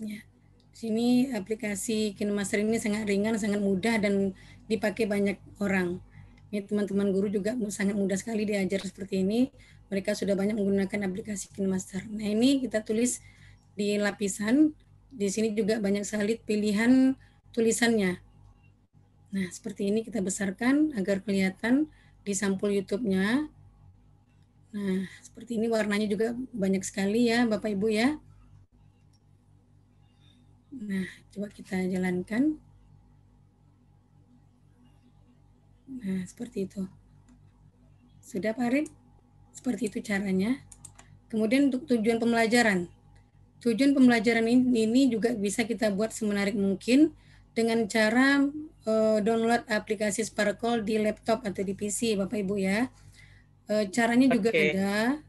Ya. Di sini aplikasi KineMaster ini sangat ringan, sangat mudah dan dipakai banyak orang. Ini teman-teman guru juga sangat mudah sekali diajar seperti ini. Mereka sudah banyak menggunakan aplikasi KineMaster. Nah, ini kita tulis di lapisan. Di sini juga banyak sekali pilihan tulisannya. Nah, seperti ini kita besarkan agar kelihatan di sampul YouTube-nya. Nah, seperti ini warnanya juga banyak sekali ya, Bapak Ibu ya. Nah, coba kita jalankan. Nah, seperti itu. Sudah Pak Arif? Seperti itu caranya. Kemudian untuk tujuan pembelajaran. Tujuan pembelajaran ini juga bisa kita buat semenarik mungkin dengan cara download aplikasi Sparkle di laptop atau di PC, Bapak Ibu ya. Caranya juga ada.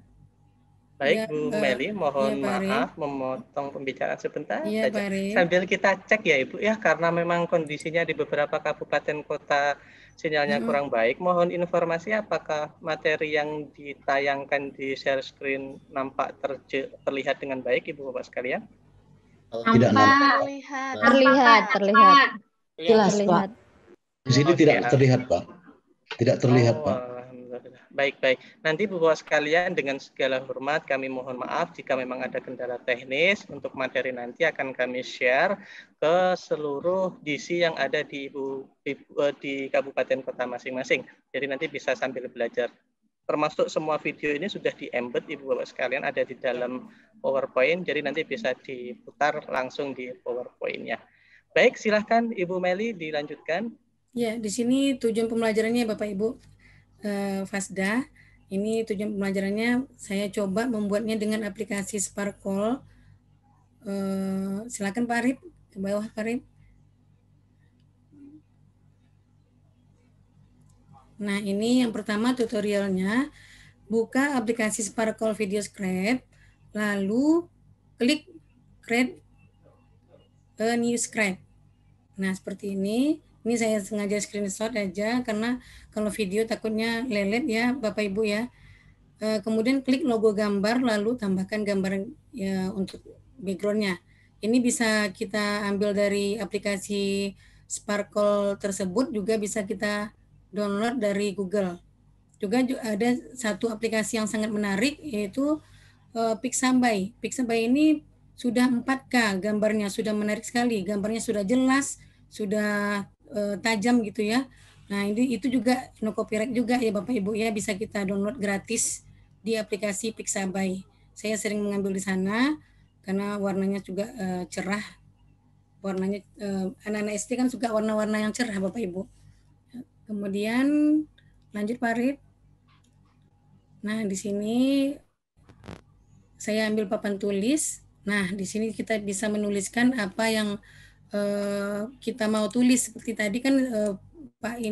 Baik, Ya, Bu Meli, mohon ya, Pak Arif. maaf memotong pembicaraan sebentar Iya, saja. Pak Arif. Sambil kita cek ya Ibu ya, karena memang kondisinya di beberapa kabupaten kota sinyalnya kurang baik. Mohon informasi apakah materi yang ditayangkan di share screen nampak terlihat dengan baik Ibu Bapak sekalian? Tidak nampak. Terlihat. Jelas, Pak. Di sini tidak terlihat, Pak. Tidak terlihat, Pak. Alhamdulillah. Baik. Nanti Bapak sekalian dengan segala hormat kami mohon maaf jika memang ada kendala teknis. Untuk materi nanti akan kami share ke seluruh DC yang ada di kabupaten kota masing-masing. Jadi nanti bisa sambil belajar. Termasuk semua video ini sudah di-embed Ibu Bapak sekalian ada di dalam PowerPoint. Jadi nanti bisa diputar langsung di PowerPoint-nya. Baik, silahkan Ibu Meli dilanjutkan. Ya, di sini tujuan pembelajarannya Bapak Ibu Fasda. Ini tujuan pembelajarannya saya coba membuatnya dengan aplikasi Sparkle. Silakan Pak Arif, ke bawah Pak Arif. Nah, ini yang pertama tutorialnya. Buka aplikasi Sparkle Video Scribe, lalu klik Create a New Scribe. Nah, seperti ini. Ini saya sengaja screenshot aja karena kalau video takutnya lelet ya Bapak Ibu ya. Kemudian klik logo gambar lalu tambahkan gambar ya untuk backgroundnya. Ini bisa kita ambil dari aplikasi Sparkle tersebut, juga bisa kita download dari Google. Juga ada satu aplikasi yang sangat menarik yaitu Pixabay. Pixabay ini sudah 4K gambarnya, sudah menarik sekali. Gambarnya sudah jelas, sudah tajam gitu ya. Nah, itu juga no copyright juga ya Bapak Ibu ya, bisa kita download gratis di aplikasi Pixabay. Saya sering mengambil di sana karena warnanya juga cerah. Warnanya anak-anak SD kan suka warna-warna yang cerah Bapak Ibu. Kemudian lanjut Pak Arif. Nah, di sini saya ambil papan tulis. Nah, di sini kita bisa menuliskan apa yang kita mau tulis. Seperti tadi kan Pak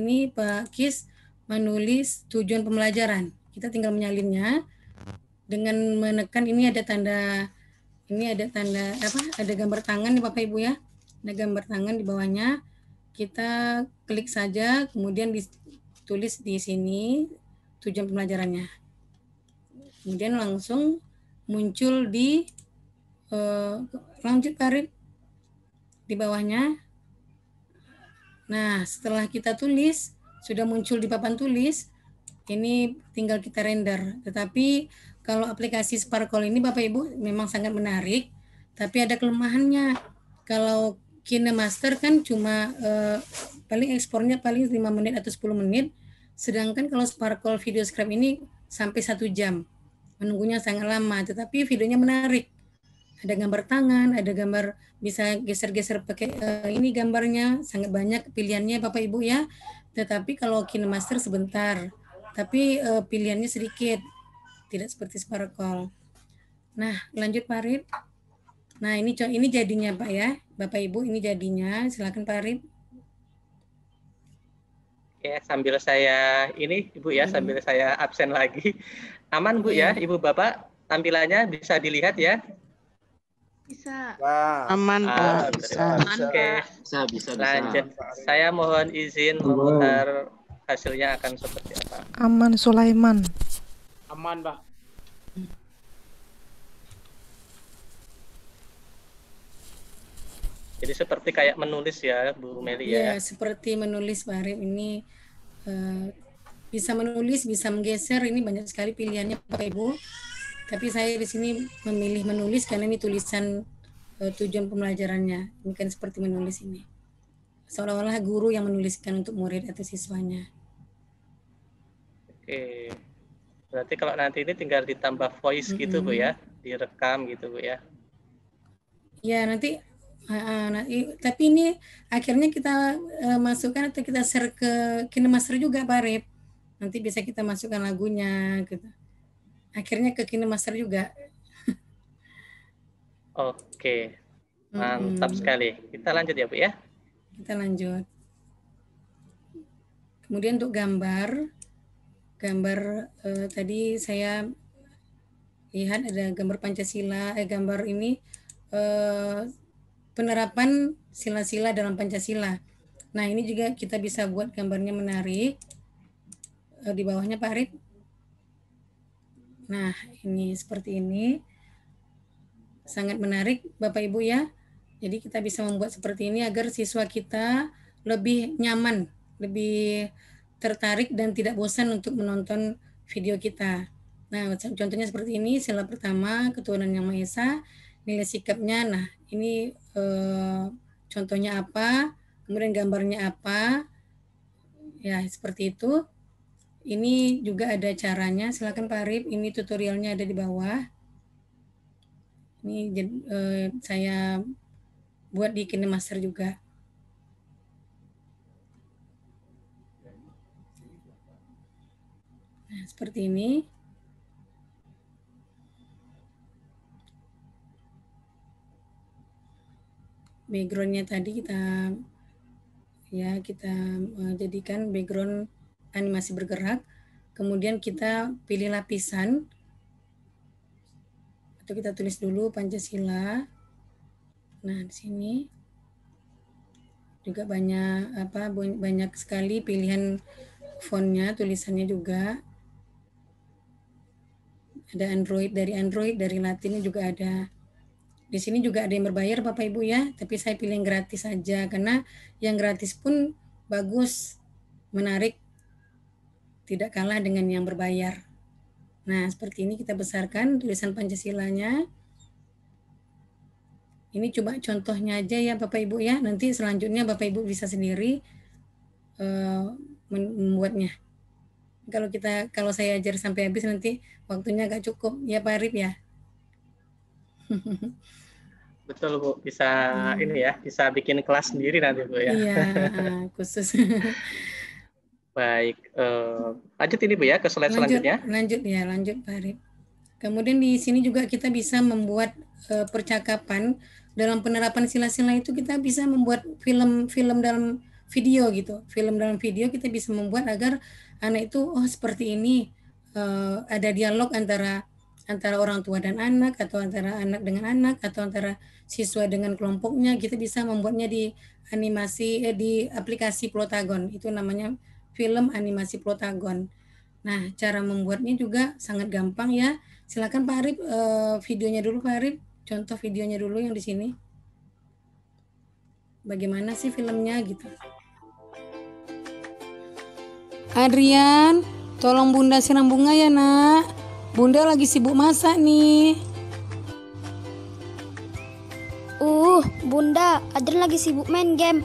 Kis menulis tujuan pembelajaran. Kita tinggal menyalinnya dengan menekan ini ada tanda ada gambar tangan nih Bapak Ibu ya. Ada gambar tangan di bawahnya. Kita klik saja, kemudian ditulis di sini tujuan pembelajarannya. Kemudian langsung muncul di lanjut Pak Arif di bawahnya. Nah, setelah kita tulis, sudah muncul di papan tulis, ini tinggal kita render. Tetapi kalau aplikasi Sparkle ini Bapak Ibu memang sangat menarik, tapi ada kelemahannya. Kalau KineMaster kan cuma paling ekspornya paling 5 menit atau 10 menit, sedangkan kalau Sparkle Video Scribe ini sampai 1 jam. Menunggunya sangat lama, tetapi videonya menarik. Ada gambar tangan, ada gambar bisa geser-geser pakai ini gambarnya, sangat banyak pilihannya Bapak Ibu ya. Tetapi kalau KineMaster sebentar, tapi pilihannya sedikit, tidak seperti Sparkle. Nah, lanjut Pak Arif. Nah, ini jadinya Pak ya, Bapak Ibu, ini jadinya. Silakan Pak Arif. Ya, sambil saya ini Ibu ya, sambil saya absen lagi. Aman Bu ya, Ibu Bapak, tampilannya bisa dilihat ya? Bisa. Aman Pak. Oke. Bisa. Lanjut. Saya mohon izin memutar hasilnya akan seperti apa. Aman Sulaiman. Aman, Pak. Jadi seperti kayak menulis ya, Bu Meli ya. Ya, seperti menulis Pak Arif ini bisa menulis, bisa menggeser, ini banyak sekali pilihannya Bapak Ibu. Tapi saya di sini memilih menulis karena ini tulisan tujuan pembelajarannya. Ini kan seperti menulis ini. Seolah-olah guru yang menuliskan untuk murid atau siswanya. Oke. Berarti kalau nanti ini tinggal ditambah voice gitu Bu ya, direkam gitu Bu ya. Ya, nanti tapi ini akhirnya kita masukkan atau kita share ke KineMaster juga Pak Arif. Nanti bisa kita masukkan lagunya gitu. Akhirnya ke KineMaster juga. Oke. Mantap sekali. Kita lanjut ya Bu ya. Kita lanjut. Kemudian untuk gambar tadi saya lihat ada gambar Pancasila, gambar ini penerapan sila-sila dalam Pancasila. Nah, ini juga kita bisa buat gambarnya menarik. Di bawahnya Pak Arif. Nah, ini seperti ini. Sangat menarik Bapak Ibu ya. Jadi kita bisa membuat seperti ini agar siswa kita lebih nyaman, lebih tertarik dan tidak bosan untuk menonton video kita. Nah, contohnya seperti ini, sila pertama, ketuhanan yang Maha Esa, nilai sikapnya. Nah, ini contohnya apa, kemudian gambarnya apa, ya seperti itu. Ini juga ada caranya, silakan Pak Arif, ini tutorialnya ada di bawah. Ini saya buat di KineMaster juga. Nah, seperti ini. Backgroundnya tadi kita jadikan background animasi bergerak. Kemudian kita pilih lapisan. Atau kita tulis dulu Pancasila. Nah, di sini juga banyak sekali pilihan fontnya, tulisannya juga. Ada Android, dari Latin juga ada. Di sini juga ada yang berbayar Bapak Ibu ya, tapi saya pilih yang gratis saja karena yang gratis pun bagus, menarik, tidak kalah dengan yang berbayar. Nah, seperti ini kita besarkan tulisan Pancasilanya. Ini coba contohnya aja ya Bapak Ibu ya, nanti selanjutnya Bapak Ibu bisa sendiri membuatnya. Kalau saya ajar sampai habis nanti waktunya agak cukup ya Pak Arif ya. Betul Bu, bisa ini ya, bisa bikin kelas sendiri nanti Bu ya. Iya, khusus. Baik, lanjut ini Bu ya ke slide selanjutnya. Lanjut Pak Arif. Kemudian di sini juga kita bisa membuat percakapan dalam penerapan sila-sila itu, kita bisa membuat film dalam video gitu. Film dalam video kita bisa membuat agar anak itu seperti ini, ada dialog antara orang tua dan anak, atau antara anak dengan anak, atau antara siswa dengan kelompoknya. Kita bisa membuatnya di animasi di aplikasi Plotagon. Itu namanya film animasi Plotagon. Nah, cara membuatnya juga sangat gampang ya. Silakan Pak Arif, videonya dulu Pak Arif. Contoh videonya dulu yang di sini. Bagaimana sih filmnya gitu. Adrian, tolong Bunda siram bunga ya nak. Bunda lagi sibuk masak nih. Bunda, Adrian lagi sibuk main game.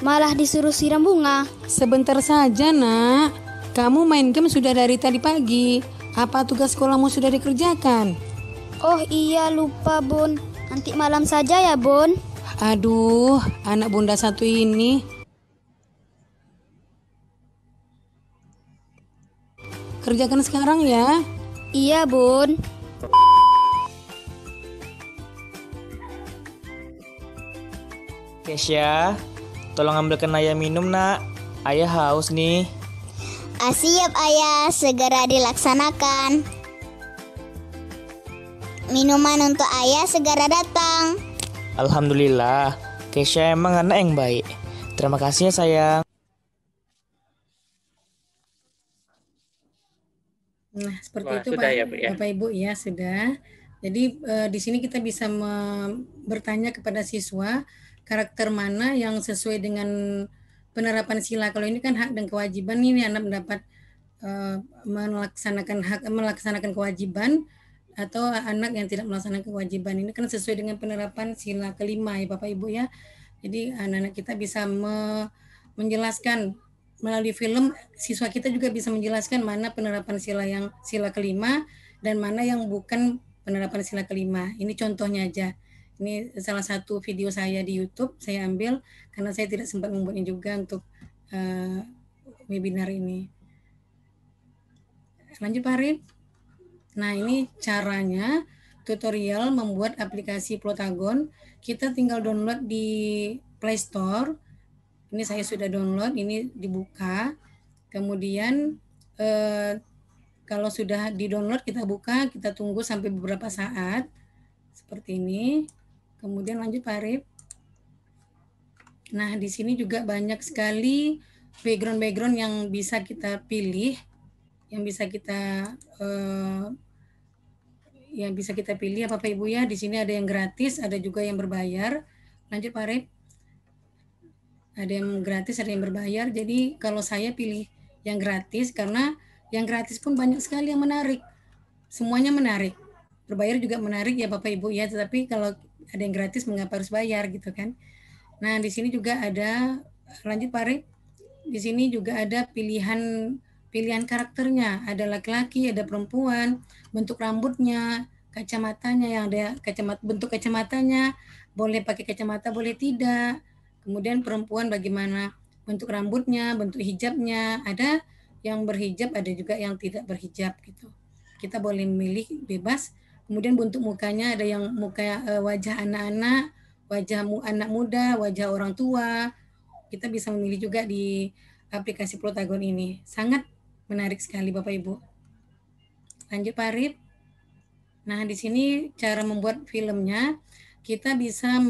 Malah disuruh siram bunga. Sebentar saja nak. Kamu main game sudah dari tadi pagi. Apa tugas sekolahmu sudah dikerjakan? Oh iya, lupa Bun. Nanti malam saja ya Bun. Aduh, anak Bunda satu ini. Kerjakan sekarang ya. Iya Bun. Kesya, tolong ambilkan ayah minum nak. Ayah haus nih. Siap ayah, segera dilaksanakan. Minuman untuk ayah segera datang. Alhamdulillah, Kesya emang anak yang baik. Terima kasih ya sayang. Seperti Wah, itu sudah Pak, ya, Bu, ya? Bapak Ibu ya sudah. Jadi di sini kita bisa bertanya kepada siswa karakter mana yang sesuai dengan penerapan sila. Kalau ini kan hak dan kewajiban, ini anak mendapat melaksanakan kewajiban atau anak yang tidak melaksanakan kewajiban. Ini kan sesuai dengan penerapan sila kelima ya Bapak Ibu ya. Jadi anak-anak kita bisa menjelaskan melalui film, siswa kita juga bisa menjelaskan mana penerapan sila kelima dan mana yang bukan penerapan sila kelima. Ini contohnya aja. Ini salah satu video saya di YouTube saya ambil karena saya tidak sempat membuatnya juga untuk webinar ini. Lanjut Pak Arif. Nah ini caranya tutorial membuat aplikasi Plotagon. Kita tinggal download di Play Store. Ini saya sudah download, ini dibuka. Kemudian kalau sudah di-download kita buka, kita tunggu sampai beberapa saat. Seperti ini. Kemudian lanjut Pak Arif. Nah, di sini juga banyak sekali background-background yang bisa kita pilih, yang bisa kita pilih ya Bapak Ibu ya. Di sini ada yang gratis, ada juga yang berbayar. Lanjut Pak Arif. Ada yang gratis, ada yang berbayar. Jadi kalau saya pilih yang gratis karena yang gratis pun banyak sekali yang menarik. Semuanya menarik. Berbayar juga menarik ya Bapak Ibu ya. Tetapi kalau ada yang gratis mengapa harus bayar gitu kan. Nah, di sini juga ada, lanjut Pak Arif. Di sini juga ada pilihan karakternya. Ada laki-laki, ada perempuan, bentuk rambutnya, kacamatanya yang ada bentuk kacamatanya, boleh pakai kacamata, boleh tidak. Kemudian perempuan bagaimana bentuk rambutnya, bentuk hijabnya, ada yang berhijab, ada juga yang tidak berhijab gitu. Kita boleh memilih bebas. Kemudian bentuk mukanya ada yang wajah anak-anak, wajah anak muda, wajah orang tua. Kita bisa memilih juga di aplikasi Plotagon ini. Sangat menarik sekali Bapak Ibu. Lanjut Pak Arif. Nah, di sini cara membuat filmnya, kita bisa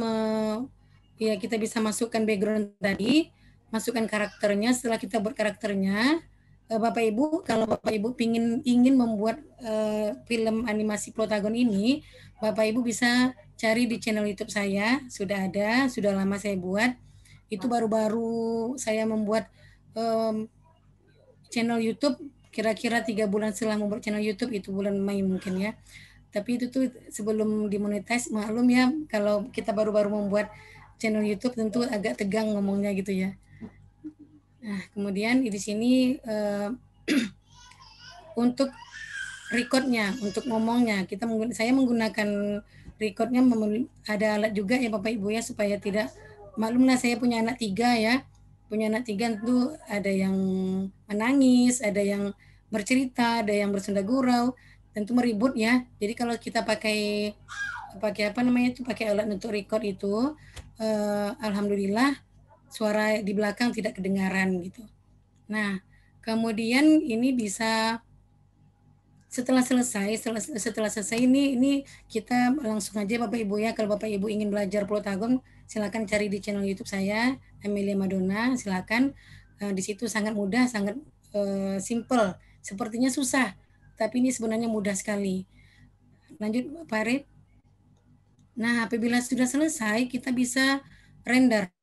kita bisa masukkan background tadi, masukkan karakternya. Setelah kita buat karakternya, Bapak Ibu, kalau Bapak Ibu ingin membuat film animasi Plotagon ini, Bapak Ibu bisa cari di channel YouTube saya. Sudah ada, sudah lama saya buat. Itu baru-baru saya membuat channel YouTube, kira-kira 3 bulan setelah membuat channel YouTube, itu bulan Mei mungkin ya. Tapi itu tuh sebelum dimonetize, maklum ya, kalau kita baru-baru membuat channel YouTube tentu agak tegang ngomongnya gitu ya. Nah, kemudian di sini untuk recordnya, untuk ngomongnya, saya menggunakan recordnya, ada alat juga ya Bapak Ibu ya, supaya tidak, maklumlah saya punya anak 3 ya, punya anak 3 tentu ada yang menangis, ada yang bercerita, ada yang bersenda gurau, tentu meribut ya. Jadi kalau kita pakai pakai alat untuk record itu, alhamdulillah suara di belakang tidak kedengaran gitu. Nah, kemudian ini bisa setelah selesai ini kita langsung aja Bapak Ibu ya, kalau Bapak Ibu ingin belajar Plotagon silakan cari di channel YouTube saya Amelia Madonna, silakan. Di situ sangat mudah, sangat simple. Sepertinya susah, tapi ini sebenarnya mudah sekali. Lanjut Pak Arif. Nah, apabila sudah selesai kita bisa render.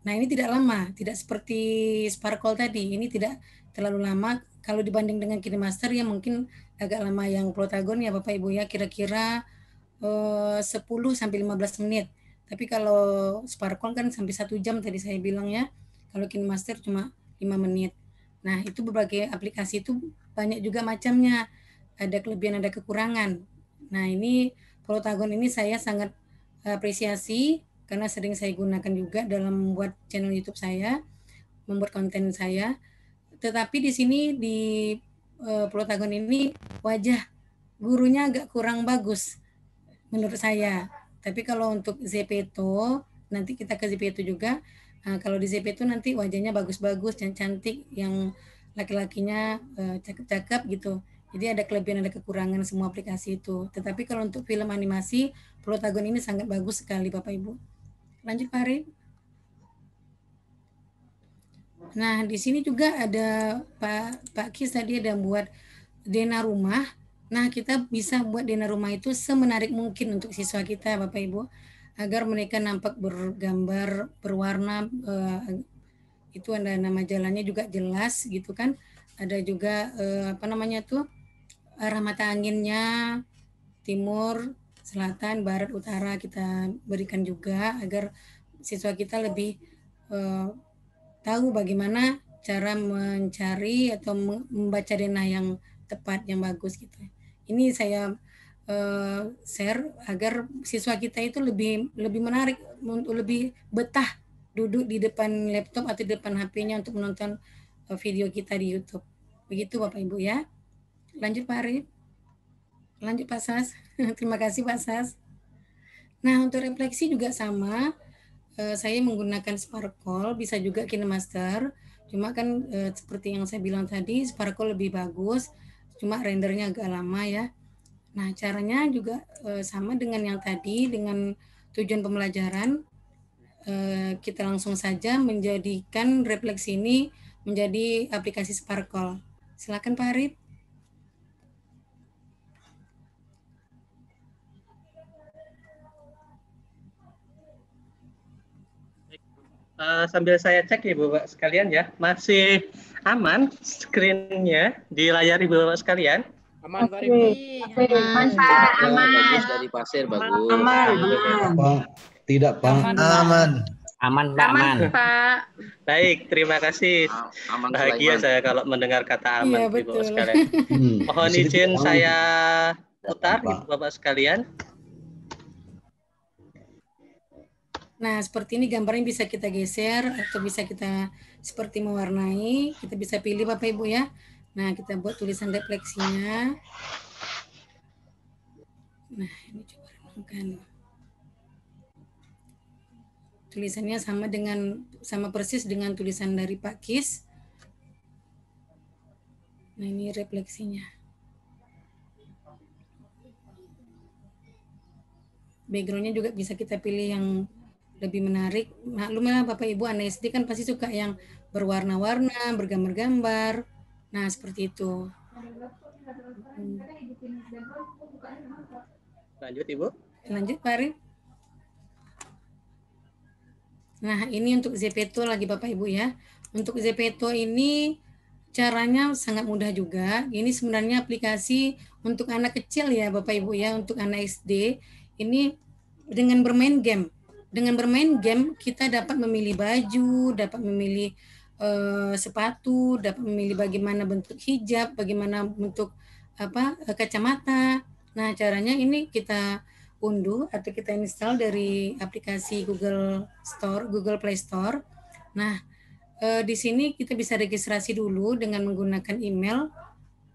Nah, ini tidak lama, tidak seperti Sparkle tadi. Ini tidak terlalu lama. Kalau dibanding dengan KineMaster ya mungkin agak lama yang Plotagon ya Bapak Ibu ya, kira-kira 10-15 menit. Tapi kalau Sparkle kan sampai 1 jam tadi saya bilang ya. Kalau KineMaster cuma 5 menit. Nah, itu berbagai aplikasi itu banyak juga macamnya. Ada kelebihan, ada kekurangan. Nah, ini Plotagon ini saya sangat apresiasi karena sering saya gunakan juga dalam membuat channel YouTube saya, membuat konten saya. Tetapi di sini di Plotagon ini wajah gurunya agak kurang bagus menurut saya. Tapi kalau untuk Zepeto, nanti kita ke Zepeto juga. Kalau di Zepeto nanti wajahnya bagus-bagus dan cantik, yang laki-lakinya cakep-cakep gitu. Jadi ada kelebihan, ada kekurangan semua aplikasi itu. Tetapi kalau untuk film animasi, Plotagon ini sangat bagus sekali Bapak Ibu. Lanjut Pak Arif. Nah, di sini juga ada Pak Kis tadi ada buat Dena Rumah. Nah, kita bisa buat Dena Rumah itu semenarik mungkin untuk siswa kita, Bapak Ibu, agar mereka nampak bergambar, berwarna, itu ada nama jalannya juga jelas gitu kan. Ada juga apa namanya tuh, arah mata anginnya, timur, selatan, barat, utara kita berikan juga agar siswa kita lebih tahu bagaimana cara mencari atau membaca denah yang tepat, yang bagus gitu. Ini saya share agar siswa kita itu lebih menarik, lebih betah duduk di depan laptop atau di depan HP-nya untuk menonton video kita di YouTube. Begitu Bapak Ibu ya. Lanjut Pak Arif. Lanjut Pak Sas. Terima kasih Pak Sas. Nah, untuk refleksi juga sama. Saya menggunakan Sparkle, bisa juga KineMaster. Cuma kan seperti yang saya bilang tadi, Sparkle lebih bagus. Cuma rendernya agak lama ya. Nah, caranya juga sama dengan yang tadi, dengan tujuan pembelajaran. Kita langsung saja menjadikan refleksi ini menjadi aplikasi Sparkle. Silakan Pak Arif. Sambil saya cek Ibu Bapak sekalian ya, masih aman screen-nya di layar Ibu Bapak sekalian? Aman, Pak Rifki. Aman, Pak. Aman. Bagus dari pasir, bagus. Aman. Tidak, Pak. Aman. Aman, Pak. Aman, Pak. Baik, terima kasih. Aman, bahagia Sulaiman. saya kalau mendengar kata aman, Iya, Ibu Bapak betul. sekalian. Mohon izin saya putar, Ibu Bapak sekalian. Nah, seperti ini gambarnya bisa kita geser atau bisa kita seperti mewarnai. Kita bisa pilih Bapak Ibu ya. Nah, kita buat tulisan refleksinya. Nah, ini coba renungkan. Tulisannya sama persis dengan tulisan dari Pak Kis. Nah, ini refleksinya. Backgroundnya juga bisa kita pilih yang lebih menarik. Maklumlah Bapak Ibu, anak SD kan pasti suka yang berwarna-warna, bergambar-gambar. Nah, seperti itu. Lanjut Ibu. Lanjut Pak Arif. Nah, ini untuk Zepeto lagi Bapak Ibu ya. Untuk Zepeto ini caranya sangat mudah juga. Ini sebenarnya aplikasi untuk anak kecil ya Bapak Ibu ya, untuk anak SD. Ini dengan bermain game. Dengan bermain game kita dapat memilih baju, dapat memilih sepatu, dapat memilih bagaimana bentuk hijab, bagaimana bentuk kacamata. Nah, caranya ini kita unduh atau kita install dari aplikasi Google Play Store. Nah, di sini kita bisa registrasi dulu dengan menggunakan email.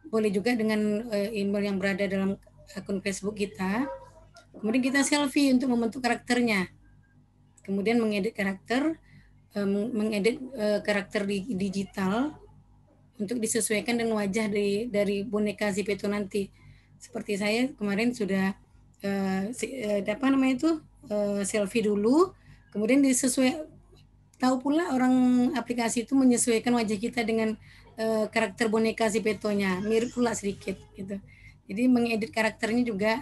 Boleh juga dengan email yang berada dalam akun Facebook kita. Kemudian kita selfie untuk membentuk karakternya. Kemudian mengedit karakter, karakter digital untuk disesuaikan dengan wajah dari boneka Zepeto nanti. Seperti saya kemarin sudah selfie dulu, kemudian tahu pula orang aplikasi itu menyesuaikan wajah kita dengan karakter boneka Zepetonya, mirip pula sedikit gitu. Jadi mengedit karakternya juga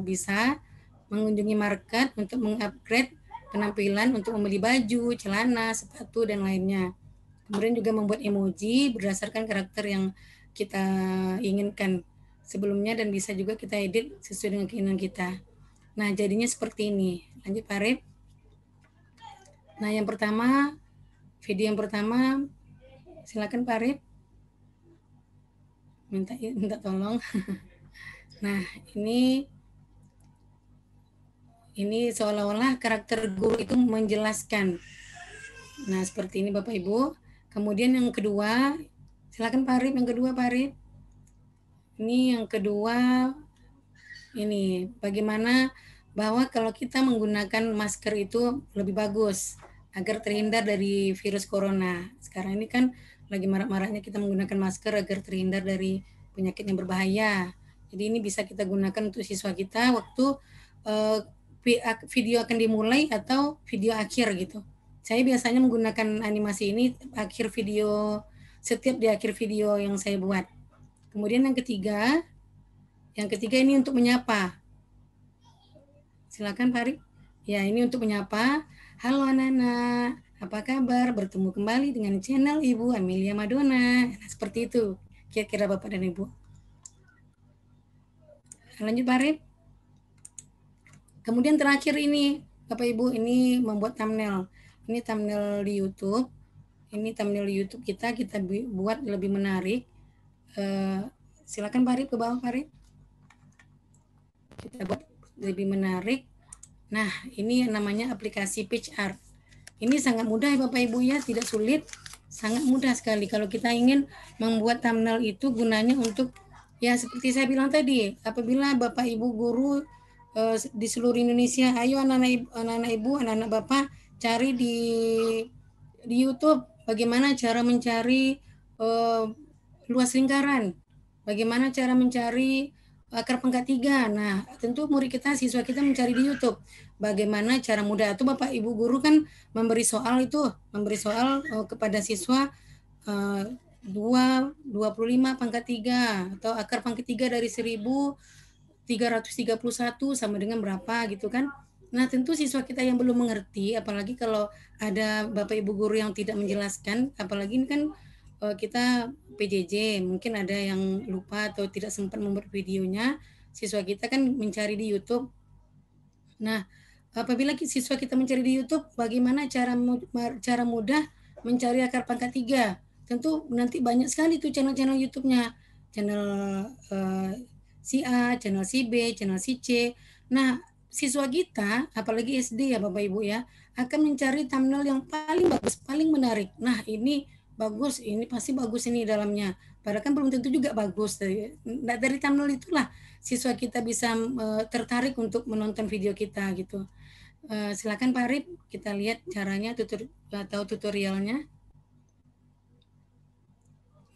bisa, mengunjungi market untuk mengupgrade penampilan untuk membeli baju, celana, sepatu, dan lainnya. Kemudian juga membuat emoji berdasarkan karakter yang kita inginkan sebelumnya, dan bisa juga kita edit sesuai dengan keinginan kita. Nah, jadinya seperti ini. Lanjut Pak Arif. Nah, video yang pertama, silakan Pak Arif. Minta tolong. Nah, ini seolah-olah karakter guru itu menjelaskan. Nah, seperti ini Bapak Ibu. Kemudian yang kedua, silakan Pak Arif, yang kedua Pak Arif. Ini yang kedua, ini bagaimana bahwa kalau kita menggunakan masker itu lebih bagus agar terhindar dari virus corona. Sekarang ini kan lagi marak-maraknya kita menggunakan masker agar terhindar dari penyakit yang berbahaya. Jadi ini bisa kita gunakan untuk siswa kita waktu video akan dimulai atau video akhir gitu. Saya biasanya menggunakan animasi ini setiap di akhir video yang saya buat. Kemudian yang ketiga, Yang ketiga ini untuk menyapa. Silakan Pak Arif. Ya, ini untuk menyapa. Halo anak-anak, apa kabar? Bertemu kembali dengan channel Ibu Amelia Madonna. Nah, seperti itu kira-kira Bapak dan Ibu. Lanjut Pak Arif. Kemudian terakhir ini Bapak Ibu, ini membuat thumbnail. Ini thumbnail di YouTube. Ini thumbnail di YouTube kita buat lebih menarik. Silakan Pak Arif, ke bawah Pak Arif. Kita buat lebih menarik. Nah, ini namanya aplikasi PitchArt. Ini sangat mudah ya Bapak Ibu ya, tidak sulit, sangat mudah sekali. Kalau kita ingin membuat thumbnail itu gunanya untuk, ya seperti saya bilang tadi, apabila Bapak Ibu guru di seluruh Indonesia, ayo anak-anak Ibu, anak-anak Bapak, cari di YouTube bagaimana cara mencari luas lingkaran, bagaimana cara mencari akar pangkat 3. Nah, tentu murid kita, siswa kita mencari di YouTube. Bagaimana cara mudah itu Bapak Ibu guru kan memberi soal kepada siswa 25 pangkat 3 atau akar pangkat 3 dari 1331 sama dengan berapa gitu kan. Nah, tentu siswa kita yang belum mengerti, apalagi kalau ada Bapak Ibu guru yang tidak menjelaskan, apalagi ini kan kita PJJ, mungkin ada yang lupa atau tidak sempat membuat videonya, siswa kita kan mencari di YouTube. Nah, apabila siswa kita mencari di YouTube, bagaimana cara mudah mencari akar pangkat 3? Tentu nanti banyak sekali tuh channel-channel YouTube-nya, channel si A, channel si B, channel si C. Nah, siswa kita, apalagi SD ya Bapak Ibu ya, akan mencari thumbnail yang paling bagus, paling menarik. Nah, ini bagus, ini pasti bagus ini dalamnya. Padahal kan belum tentu juga bagus. Dari thumbnail itulah siswa kita bisa tertarik untuk menonton video kita gitu. Silakan Pak Arif, kita lihat caranya atau tutorialnya.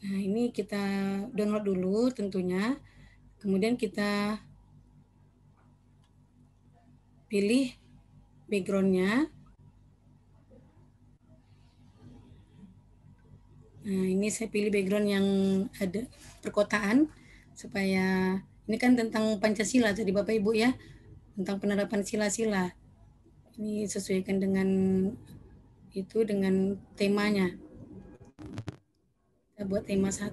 Nah, ini kita download dulu tentunya. Kemudian kita pilih background-nya. Nah, ini saya pilih background yang ada perkotaan supaya ini kan tentang Pancasila tadi Bapak Ibu ya, tentang penerapan sila-sila. Ini sesuaikan dengan itu, dengan temanya. Kita buat tema 1.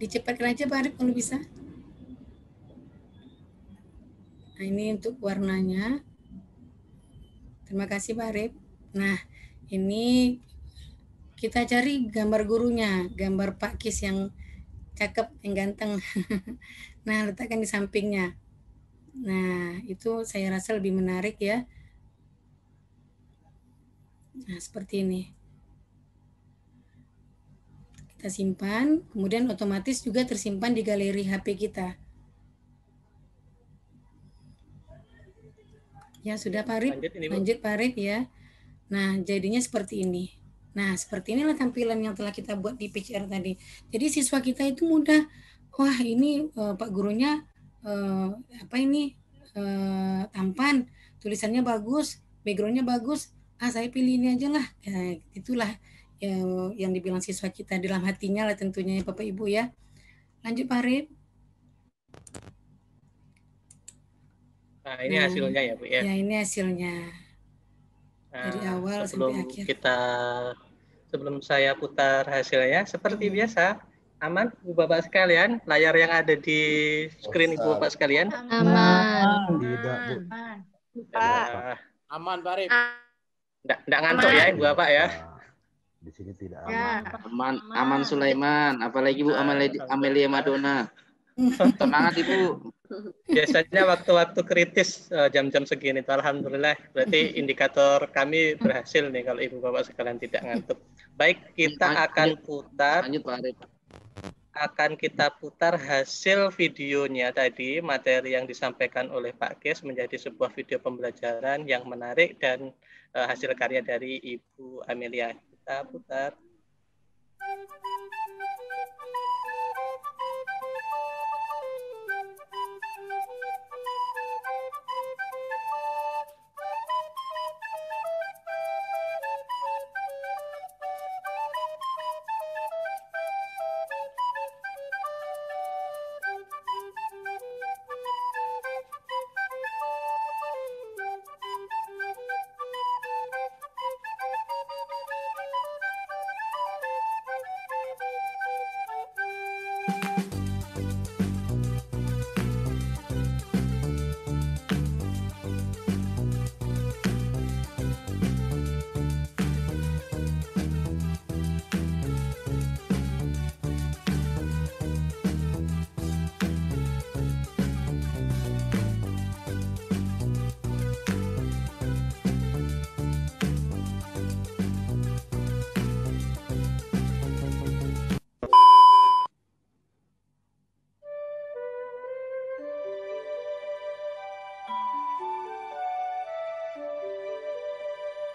Dicepatkan aja Pak Arif kalau bisa. Nah, ini untuk warnanya. Terima kasih Pak Arif. Nah, ini kita cari gambar gurunya, gambar Pak Kis yang cakep, yang ganteng. Nah, letakkan di sampingnya. Nah, itu saya rasa lebih menarik ya. Nah, seperti ini. Kita simpan, kemudian otomatis juga tersimpan di galeri HP kita. Ya, sudah Pak Arif. Lanjut Pak Arif ya. Nah, jadinya seperti ini. Nah, seperti inilah tampilan yang telah kita buat di PitchArt tadi. Jadi siswa kita itu mudah. Wah, ini Pak gurunya tampan, tulisannya bagus, backgroundnya bagus. Saya pilih ini aja lah. Ya, itulah yang dibilang siswa kita dalam hatinya lah tentunya ya Bapak Ibu ya. Lanjut Pak Arif. Nah, ini hasilnya ya Bu ya. Ya, ini hasilnya. Dari awal sampai akhir. Sebelum saya putar hasilnya, seperti biasa, aman Bu Bapak sekalian, layar yang ada di screen Ibu Bapak sekalian? Aman. Tidak, Bu. Aman, Pak Arif. Nggak ngantuk ya Ibu Bapak ya? Di sini tidak aman. Aman Sulaiman, apalagi Bu Amelia Madonna. Semangat Ibu. Biasanya waktu-waktu kritis jam-jam segini itu alhamdulillah berarti indikator kami berhasil nih kalau Ibu Bapak sekalian tidak ngantuk. Baik, kita akan putar hasil videonya tadi, materi yang disampaikan oleh Pak Kes menjadi sebuah video pembelajaran yang menarik dan hasil karya dari Ibu Amelia. Kita putar.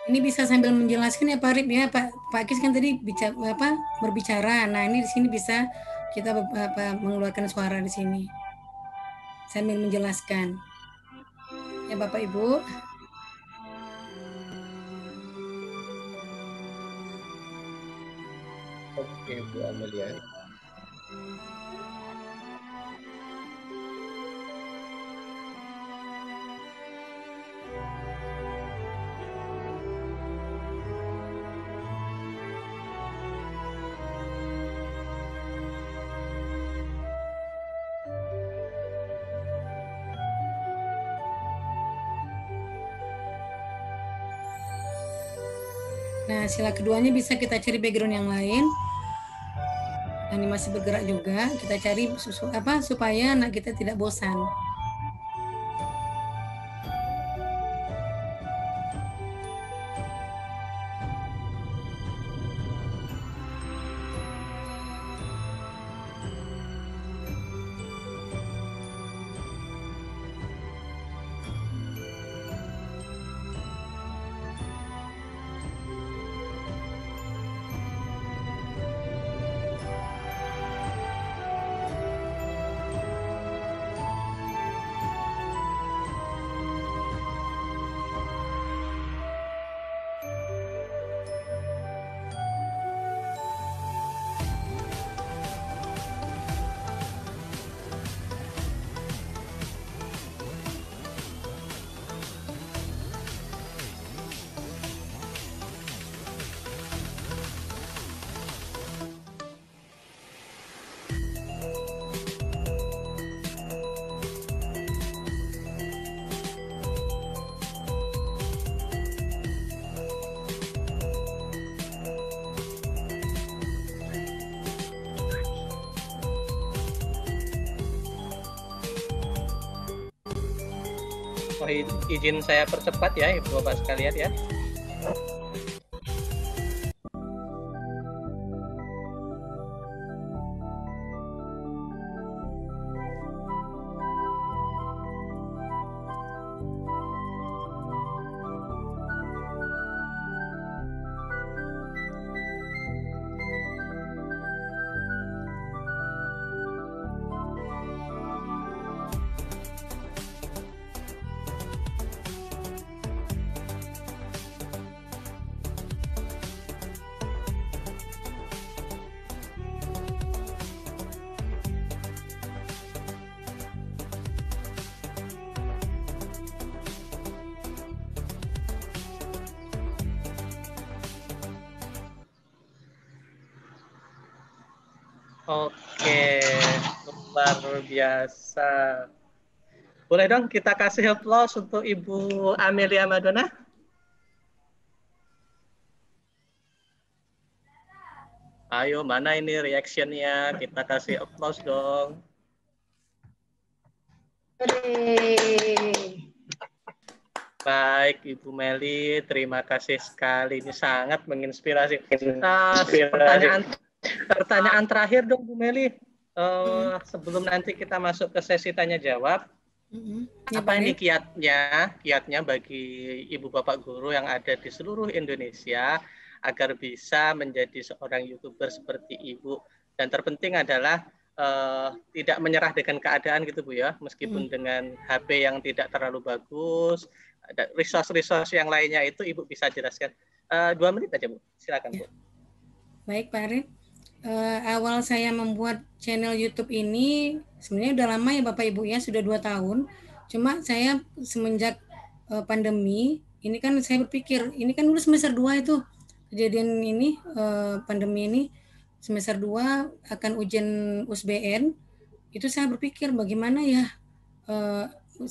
Ini bisa sambil menjelaskan ya Pak Rip ya, Pak Kis kan tadi berbicara. Nah, ini di sini bisa kita mengeluarkan suara di sini sambil menjelaskan. Ya Bapak Ibu. Oke, Bu Amelia. Nah, sila keduanya bisa kita cari background yang lain. Animasi bergerak juga, kita cari supaya anak kita tidak bosan. Izin saya percepat ya Ibu Bapak sekalian ya. Oke, luar biasa. Boleh dong kita kasih applause untuk Ibu Amelia Madonna? Ayo, mana ini reaction-nya? Kita kasih applause dong. Baik, Ibu Meli, terima kasih sekali. Ini sangat menginspirasi. Pertanyaan terakhir dong, Bu Meli. Sebelum nanti kita masuk ke sesi tanya jawab, apa ini kiatnya bagi ibu bapak guru yang ada di seluruh Indonesia agar bisa menjadi seorang YouTuber seperti Ibu? Dan terpenting adalah tidak menyerah dengan keadaan gitu Bu ya, meskipun dengan HP yang tidak terlalu bagus, ada resource yang lainnya itu Ibu bisa jelaskan. 2 menit aja Bu, silakan Bu. Baik Pak Arif. Awal saya membuat channel YouTube ini sebenarnya udah lama ya Bapak Ibu ya, sudah 2 tahun. Cuma saya semenjak pandemi ini kan saya berpikir ini kan dulu semester 2 itu kejadian ini, pandemi ini semester 2 akan ujian USBN. Itu saya berpikir bagaimana ya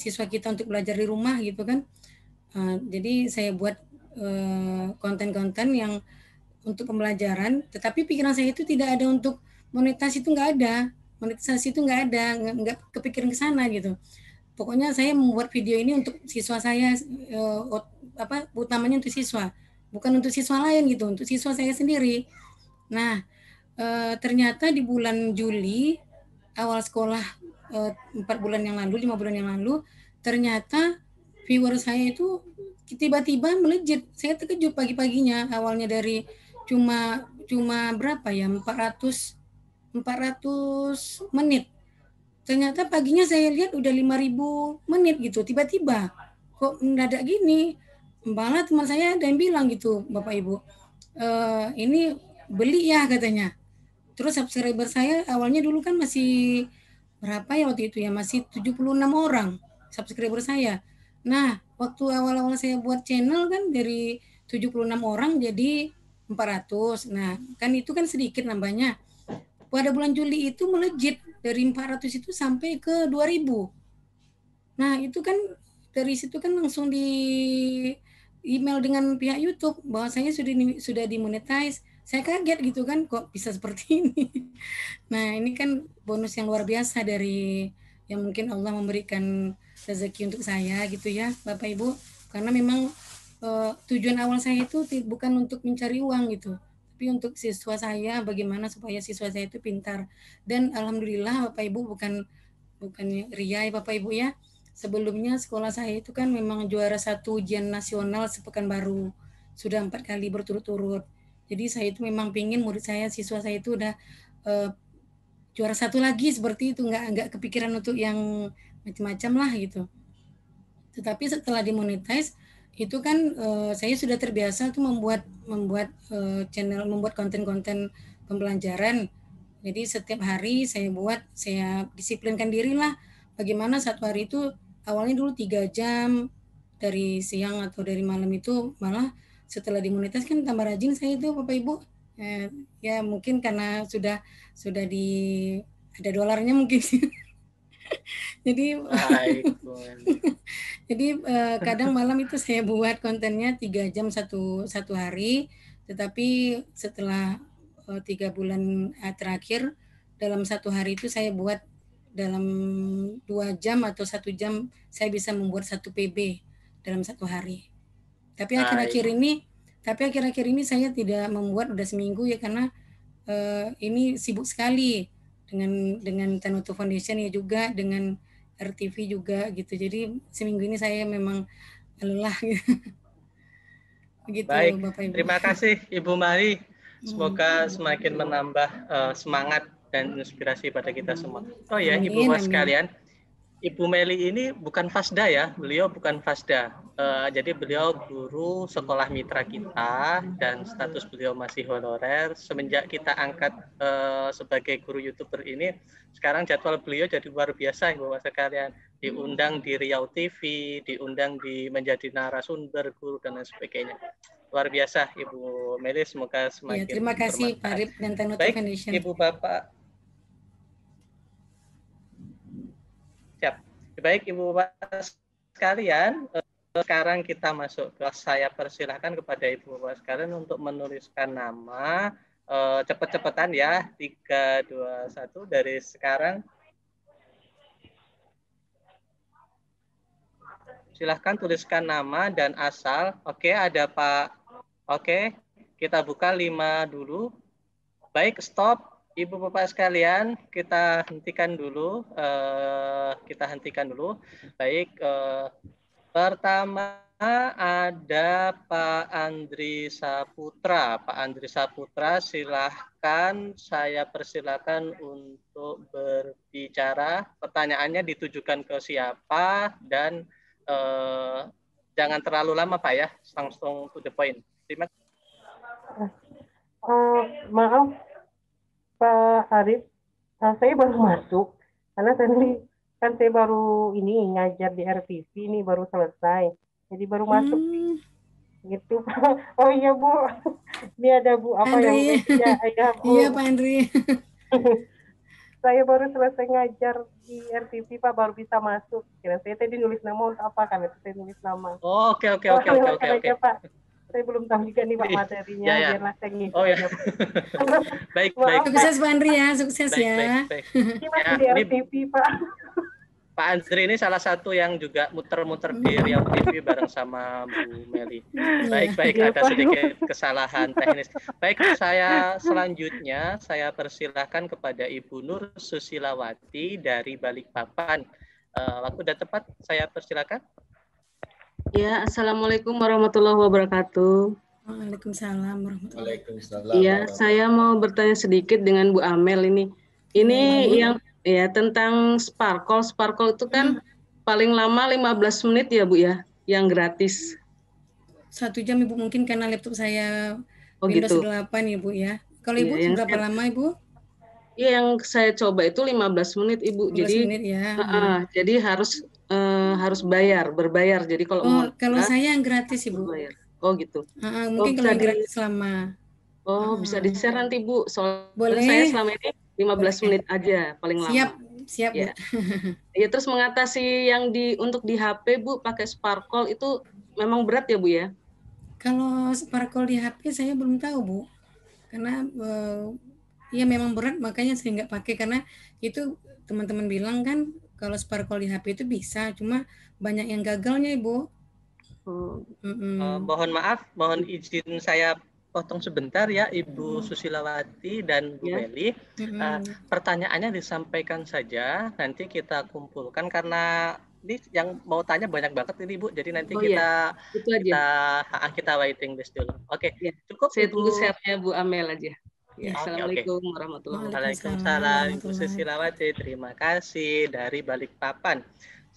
siswa kita untuk belajar di rumah gitu kan. Jadi saya buat konten-konten yang untuk pembelajaran, tetapi pikiran saya itu tidak ada untuk monetisasi, itu nggak ada, nggak kepikiran ke sana gitu. Pokoknya saya membuat video ini untuk siswa saya, utamanya untuk siswa, bukan untuk siswa lain gitu, untuk siswa saya sendiri. Nah, ternyata di bulan Juli awal sekolah 4 bulan yang lalu, 5 bulan yang lalu, ternyata viewer saya itu tiba-tiba melejit. Saya terkejut pagi-paginya, awalnya dari cuma berapa ya, 400 menit. Ternyata paginya saya lihat udah 5.000 menit gitu, tiba-tiba kok mendadak gini. Malah teman saya ada yang bilang gitu, Bapak Ibu, ini beli ya katanya. Terus subscriber saya awalnya dulu kan masih berapa ya waktu itu ya, masih 76 orang subscriber saya. Nah, waktu awal-awal saya buat channel kan dari 76 orang jadi 400. Nah, kan itu kan sedikit nambahnya. Pada bulan Juli itu melejit dari 400 itu sampai ke 2.000. Nah, itu kan dari situ kan langsung di email dengan pihak YouTube bahwa saya sudah dimonetize. Saya kaget gitu kan, kok bisa seperti ini. Nah, ini kan bonus yang luar biasa dari yang mungkin Allah memberikan rezeki untuk saya gitu ya, Bapak Ibu. Karena memang tujuan awal saya itu bukan untuk mencari uang gitu, tapi untuk siswa saya, bagaimana supaya siswa saya itu pintar. Dan alhamdulillah Bapak Ibu, bukan ria ya Bapak Ibu ya. Sebelumnya sekolah saya itu kan memang juara 1 ujian nasional sepekanbaru, sudah 4 kali berturut-turut. Jadi saya itu memang pingin murid saya, siswa saya itu udah juara 1 lagi seperti itu, nggak kepikiran untuk yang macam-macam lah gitu. Tetapi setelah dimonetize itu kan saya sudah terbiasa tuh membuat channel, membuat konten-konten pembelajaran. Jadi setiap hari saya disiplinkan diri lah. Bagaimana satu hari itu awalnya dulu 3 jam dari siang atau dari malam itu, malah setelah dimonetize kan tambah rajin saya itu Bapak Ibu. Ya mungkin karena sudah ada dolarnya mungkin. Jadi kadang malam itu saya buat kontennya 3 jam satu hari, tetapi setelah 3 bulan terakhir dalam satu hari itu saya buat dalam 2 jam atau 1 jam saya bisa membuat 1 PB dalam satu hari. Tapi akhir-akhir ini saya tidak membuat, udah seminggu ya, karena ini sibuk sekali dengan Tanutu Foundation ya, juga dengan RTV juga gitu. Jadi seminggu ini saya memang lelah gitu. Begitu. Baik, Bapak Ibu. Terima kasih Ibu Mari. Semoga semakin menambah semangat dan inspirasi pada kita semua. Oh ya, Ibu-Bapak sekalian, Ibu Meli ini bukan Fasda ya, beliau bukan Fasda. Jadi beliau guru sekolah mitra kita dan status beliau masih honorer. Semenjak kita angkat sebagai guru YouTuber ini, sekarang jadwal beliau jadi luar biasa, Ibu-Bapak sekalian. Diundang di Riau TV, diundang di menjadi narasumber guru dan lain sebagainya. Luar biasa Ibu Meli, semoga semakin terima kasih Pak Rip dan Tanutu Foundation. Ibu-Bapak. Siap. Baik Ibu-Bapak sekalian, sekarang kita masuk ke, saya persilahkan kepada Ibu-Bapak sekalian untuk menuliskan nama cepat-cepatan ya, 3, 2, 1 dari sekarang. Silahkan tuliskan nama dan asal. Oke, ada Pak. Oke, kita buka 5 dulu. Baik, stop. Ibu-Bapak sekalian, kita hentikan dulu. Baik, pertama ada Pak Andri Saputra. Pak Andri Saputra, silahkan, saya persilakan untuk berbicara. Pertanyaannya ditujukan ke siapa dan jangan terlalu lama Pak ya, langsung to the point. Terima kasih. Maaf Pak Arif, saya baru masuk karena tadi kan saya baru ini ngajar di RTV ini baru selesai, jadi baru masuk gitu Pak. Oh iya Bu, ini ada Bu apa Andri. yang ya, Bu. Iya Pak Andri. Saya baru selesai ngajar di RTV Pak, baru bisa masuk. Kira saya tadi nulis nama untuk apa, kan itu saya nulis nama. Oh, oke. Pak, saya belum tahu juga nih Pak materinya, biarlah saya ngikut. Oh ya. Baik. Sukses Pak Andri ya, sukses ya. Baik. Ini RTV Pak. Pak Andri ini salah satu yang juga muter-muter di Riau TV bareng sama Bu Meli. Baik, ada sedikit kesalahan teknis. Baik, selanjutnya saya persilahkan kepada Ibu Nur Susilawati dari Balikpapan. Waktu sudah tepat, saya persilakan. Ya, Assalamualaikum warahmatullahi wabarakatuh. Waalaikumsalam warahmatullahi Waalaikumsalam. Iya, saya mau bertanya sedikit dengan Bu Amel ini. Ini yang ya tentang Sparkle. Sparkle itu kan paling lama 15 menit ya Bu ya, yang gratis. 1 jam Ibu mungkin karena laptop saya Windows gitu. 8 ya Bu ya. Kalau Ibu yang berapa lama Ibu? Iya, yang saya coba itu 15 menit Ibu. 15 Jadi menit ya. Jadi harus berbayar. Jadi kalau kalau saya yang gratis Ibu. Bayar. Oh gitu. Mungkin kalau yang gratis lama. Bisa di-share nanti Bu. Soalnya boleh. Saya selama ini 15 menit aja paling lama. Siap ya. Bu. Ya, terus mengatasi yang untuk di HP Bu pakai Sparkle itu memang berat ya Bu ya? Kalau Sparkle di HP saya belum tahu Bu. Karena ya memang berat, makanya saya nggak pakai karena itu teman-teman bilang kan kalau Sparkle di HP itu bisa, cuma banyak yang gagalnya Ibu. Mohon maaf, mohon izin saya potong sebentar ya Ibu Susilawati dan Bu Meli. Pertanyaannya disampaikan saja, nanti kita kumpulkan karena ini yang mau tanya banyak banget ini Bu, jadi nanti kita waiting list dulu. Oke, cukup saya Ibu. tunggu share-nya Bu Amel aja. Ya, Assalamualaikum warahmatullahi wabarakatuh. Waalaikumsalam Ibu Susilawati, terima kasih dari Balikpapan.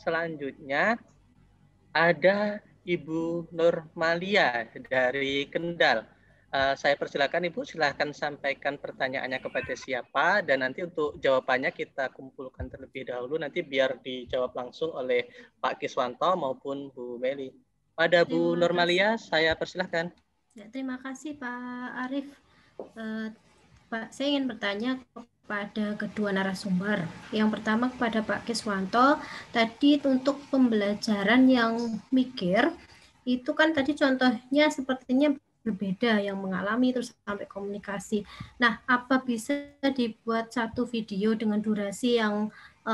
Selanjutnya ada Ibu Nurmalia dari Kendal. Saya persilakan Ibu, silakan sampaikan pertanyaannya kepada siapa dan nanti untuk jawabannya kita kumpulkan terlebih dahulu, nanti biar dijawab langsung oleh Pak Kiswanto maupun Bu Meli. Pada Bu Nurmalia, saya persilahkan. Ya, terima kasih Pak Arif. Pak, saya ingin bertanya kepada kedua narasumber. Yang pertama kepada Pak Kiswanto, tadi untuk pembelajaran yang mikir, itu kan tadi contohnya sepertinya berbeda, yang mengalami terus sampai komunikasi. Nah, apa bisa dibuat satu video dengan durasi yang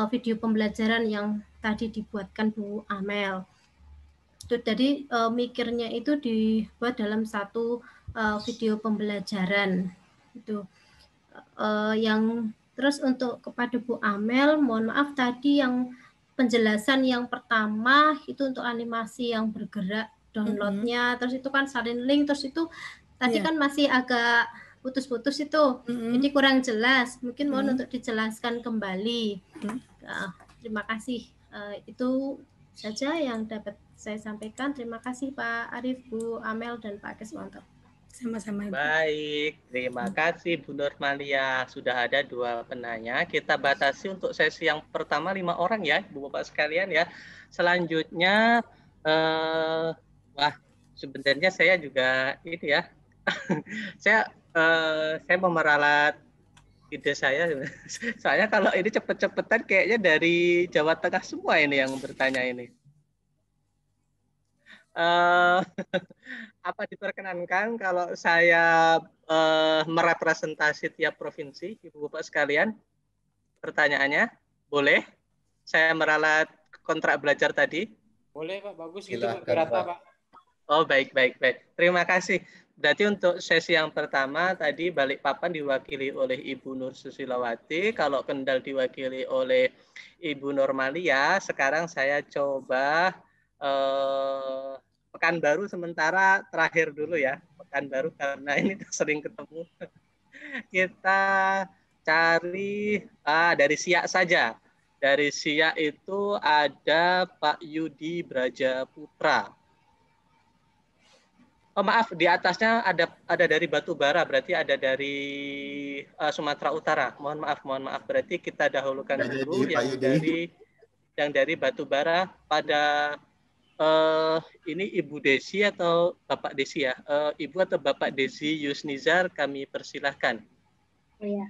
video pembelajaran yang tadi dibuatkan Bu Amel? Jadi mikirnya itu dibuat dalam satu video pembelajaran. Itu yang terus untuk kepada Bu Amel, mohon maaf tadi yang penjelasan yang pertama itu untuk animasi yang bergerak downloadnya, terus itu kan salin link, terus itu tadi kan masih agak putus-putus itu, jadi kurang jelas. Mungkin mohon untuk dijelaskan kembali. Terima kasih. Itu saja yang dapat saya sampaikan. Terima kasih Pak Arif, Bu Amel, dan Pak Kiswanto. Sama-sama Ibu. Baik, terima kasih Bu Nurmalia. Sudah ada 2 penanya. Kita batasi untuk sesi yang pertama 5 orang ya, Bu Bapak sekalian ya. Selanjutnya, sebenarnya saya juga ini ya, saya mau meralat ide saya. Soalnya kalau ini cepet-cepetan kayaknya dari Jawa Tengah semua ini yang bertanya ini. Apa diperkenankan kalau saya merepresentasi tiap provinsi, Ibu Bapak sekalian? Pertanyaannya, boleh? Saya meralat kontrak belajar tadi? Boleh Pak, bagus gitu Silakan, berapa Pak. Pak? Oh, baik. Terima kasih. Berarti untuk sesi yang pertama tadi Balikpapan diwakili oleh Ibu Nur Susilawati, kalau Kendal diwakili oleh Ibu Nurmalia. Sekarang saya coba Pekanbaru sementara terakhir dulu ya. Pekanbaru karena ini sering ketemu. Kita cari dari Siak saja. Dari Siak itu ada Pak Yudi Braja Putra. Oh maaf, di atasnya ada dari Batubara, berarti ada dari Sumatera Utara. Mohon maaf. Berarti kita dahulukan dulu yang dari Batubara. Pada ini Ibu Desi atau Bapak Desi ya? Ibu atau Bapak Desi Yusnizar, kami persilahkan. Ya.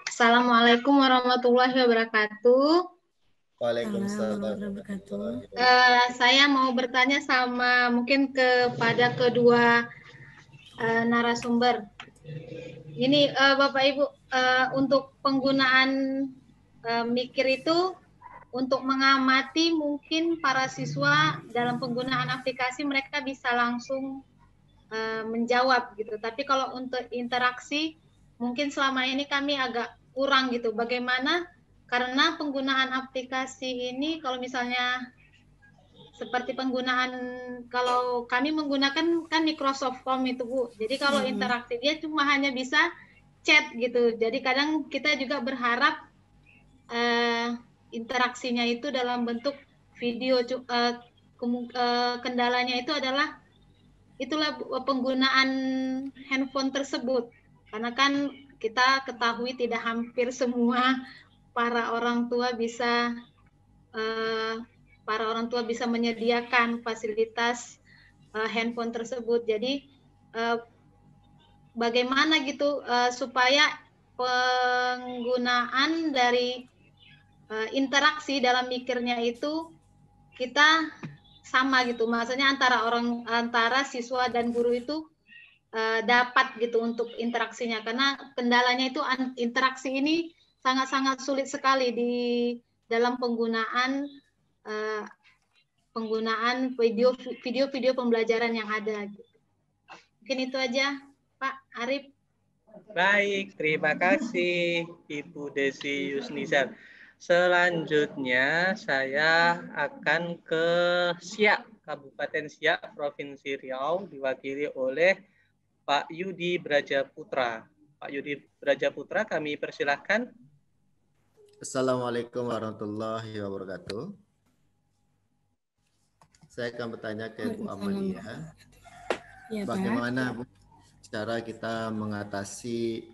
Assalamualaikum warahmatullahi wabarakatuh. Waalaikumsalam. Saya mau bertanya sama mungkin kepada kedua narasumber. Ini Bapak Ibu, untuk penggunaan mikir itu untuk mengamati mungkin para siswa dalam penggunaan aplikasi mereka bisa langsung menjawab gitu. Tapi kalau untuk interaksi mungkin selama ini kami agak kurang gitu. Bagaimana? Karena penggunaan aplikasi ini kalau misalnya seperti penggunaan, kalau kami menggunakan kan Microsoft Form itu Bu. Jadi kalau interaksi dia cuma hanya bisa chat gitu. Jadi kadang kita juga berharap interaksinya itu dalam bentuk video. Kendalanya itu adalah itulah penggunaan handphone tersebut. Karena kan kita ketahui tidak hampir semua para orang tua bisa menyediakan fasilitas handphone tersebut. Jadi bagaimana gitu supaya penggunaan dari interaksi dalam mikirnya itu kita sama gitu, maksudnya antara siswa dan guru itu dapat gitu untuk interaksinya, karena kendalanya itu interaksi ini sangat-sangat sulit sekali di dalam penggunaan video pembelajaran yang ada. Mungkin itu aja, Pak Arif. Baik, terima kasih Ibu Desi Yusnizar. Selanjutnya saya akan ke Siak, Kabupaten Siak, Provinsi Riau, diwakili oleh Pak Yudi Brajaputra. Pak Yudi Brajaputra, kami persilahkan. Assalamualaikum warahmatullahi wabarakatuh. Saya akan bertanya ke Bu Amalia, bagaimana Bu cara kita mengatasi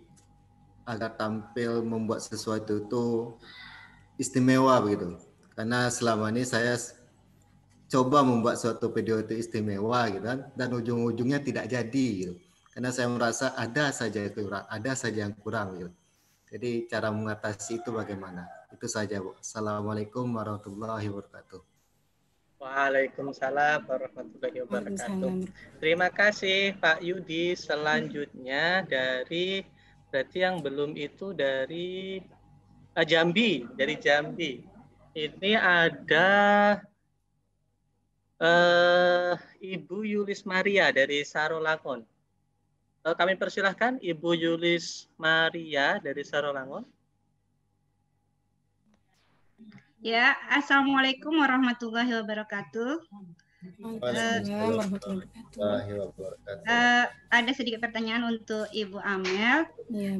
agar tampil membuat sesuatu itu istimewa begitu. Karena selama ini saya coba membuat suatu video itu istimewa gitu kan, dan ujung-ujungnya tidak jadi gitu. Karena saya merasa ada saja yang kurang gitu. Jadi cara mengatasi itu bagaimana? Itu saja Bu. Assalamualaikum warahmatullahi wabarakatuh. Waalaikumsalam warahmatullahi wabarakatuh. Terima kasih Pak Yudi. Selanjutnya berarti yang belum itu dari Jambi, dari Jambi. Ini ada Ibu Yulis Maria dari Sarolangun. Kami persilahkan Ibu Yulis Maria dari Sarolangun. Ya, Assalamualaikum warahmatullahi wabarakatuh. Ada sedikit pertanyaan untuk Ibu Amel.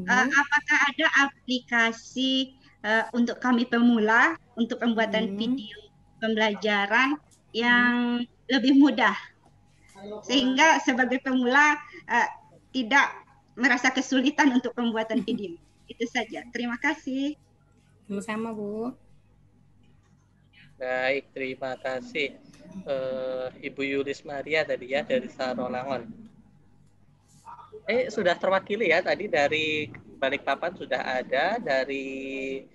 Apakah ada aplikasi untuk kami pemula untuk pembuatan video pembelajaran yang lebih mudah, sehingga sebagai pemula tidak merasa kesulitan untuk pembuatan video? Itu saja. Terima kasih. Sama-sama Bu. Baik, terima kasih Ibu Yulis Maria tadi ya dari Sarolangun. Sudah terwakili ya tadi dari Balikpapan sudah ada, dari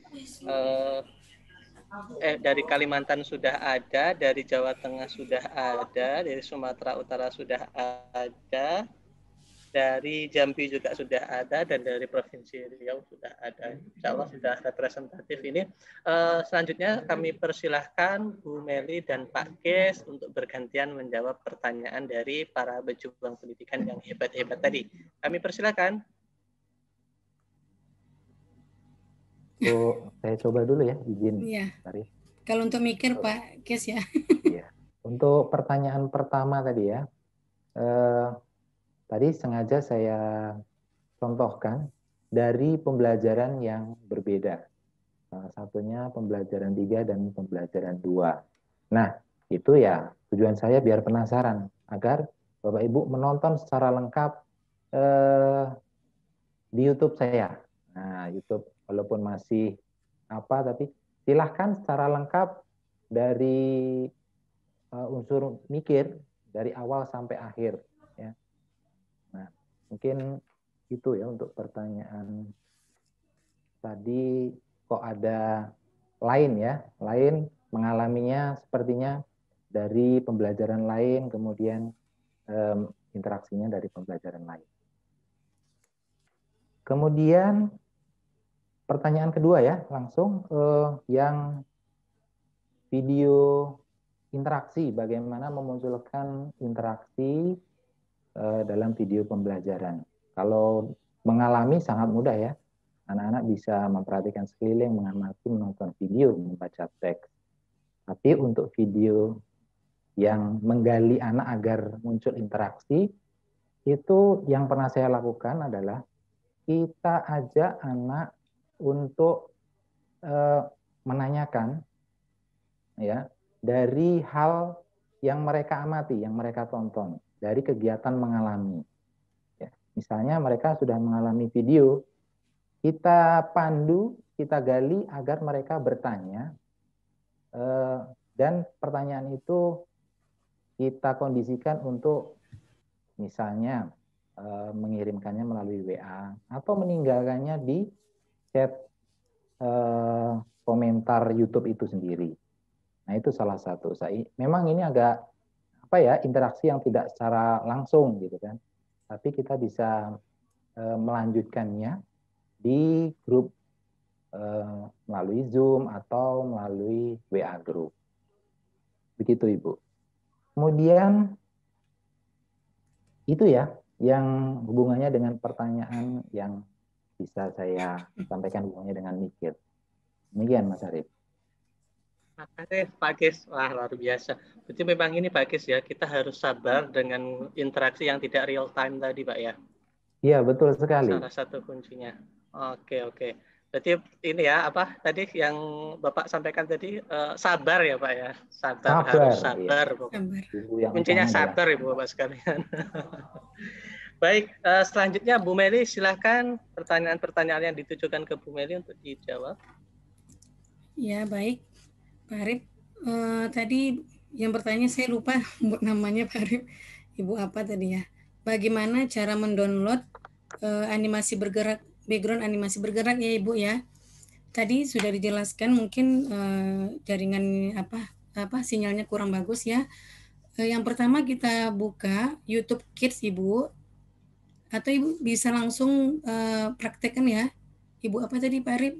Kalimantan sudah ada, dari Jawa Tengah sudah ada, dari Sumatera Utara sudah ada, dari Jambi juga sudah ada, dan dari Provinsi Riau sudah ada. Insya Allah sudah representatif ini. Selanjutnya kami persilahkan Bu Meli dan Pak Kes untuk bergantian menjawab pertanyaan dari para pejuang pendidikan yang hebat-hebat tadi. Kami persilahkan. Saya coba dulu ya, izin. Iya. Kalau untuk mikir Pak Kes ya. Iya. Untuk pertanyaan pertama tadi ya, tadi sengaja saya contohkan dari pembelajaran yang berbeda. Salah satunya pembelajaran 3 dan pembelajaran 2. Nah, itu ya tujuan saya biar penasaran, agar Bapak Ibu menonton secara lengkap di YouTube saya. Nah, YouTube walaupun masih tapi silahkan secara lengkap dari unsur mikir dari awal sampai akhir. Ya. Nah, mungkin itu ya untuk pertanyaan tadi. Kok ada lain ya, lain mengalaminya sepertinya dari pembelajaran lain, kemudian interaksinya dari pembelajaran lain. Kemudian pertanyaan kedua ya, langsung yang video interaksi, bagaimana memunculkan interaksi dalam video pembelajaran. Kalau mengalami sangat mudah ya, anak-anak bisa memperhatikan sekeliling, mengamati, menonton video, membaca teks. Tapi untuk video yang menggali anak agar muncul interaksi, itu yang pernah saya lakukan adalah kita ajak anak untuk menanyakan ya dari hal yang mereka amati, yang mereka tonton, dari kegiatan mengalami. Ya, misalnya mereka sudah mengalami video, kita pandu, kita gali agar mereka bertanya, dan pertanyaan itu kita kondisikan untuk misalnya mengirimkannya melalui WA atau meninggalkannya di chat komentar YouTube itu sendiri. Nah, itu salah satu. Memang ini agak apa ya, interaksi yang tidak secara langsung gitu kan. Tapi kita bisa melanjutkannya di grup melalui Zoom atau melalui WA group. Begitu, Ibu. Kemudian itu ya yang hubungannya dengan pertanyaan yang bisa saya sampaikan hubungannya dengan mikir. Demikian, Mas Arif. Makasih Pak Kis, wah luar biasa. Berarti memang ini Pak Kis ya, kita harus sabar dengan interaksi yang tidak real time tadi Pak ya. Iya, betul sekali. Salah satu kuncinya. Oke. Berarti ini ya, apa tadi yang Bapak sampaikan tadi, sabar ya Pak ya. Sabar harus sabar. Iya. Kuncinya sabar Ibu Bapak sekalian. Baik, selanjutnya Bu Meli, silakan pertanyaan-pertanyaan yang ditujukan ke Bu Meli untuk dijawab. Ya, baik. Pak Arif, tadi yang bertanya saya lupa namanya Pak Arif. Ibu apa tadi ya? Bagaimana cara mendownload animasi bergerak, background animasi bergerak ya Ibu ya? Tadi sudah dijelaskan, mungkin jaringan apa sinyalnya kurang bagus ya. Yang pertama kita buka YouTube Kids Ibu. Atau Ibu bisa langsung praktekkan ya. Ibu apa tadi Pak Arif?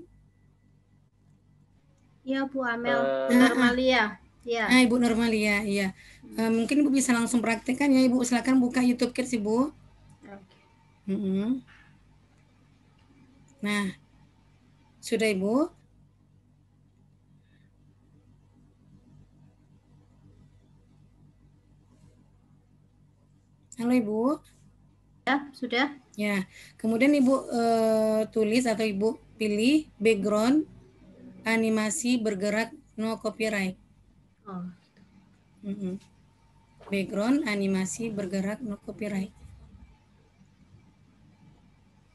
Ya Bu Amel, Normalia. Ya. Ibu Normalia, iya. Mungkin Ibu bisa langsung praktekkan ya Ibu. Silakan buka YouTube Kids Ibu. Okay. Nah, sudah Ibu? Halo Ibu. Ya, sudah. Ya, kemudian Ibu tulis atau Ibu pilih background animasi bergerak no copyright. Oh. Background animasi bergerak no copyright.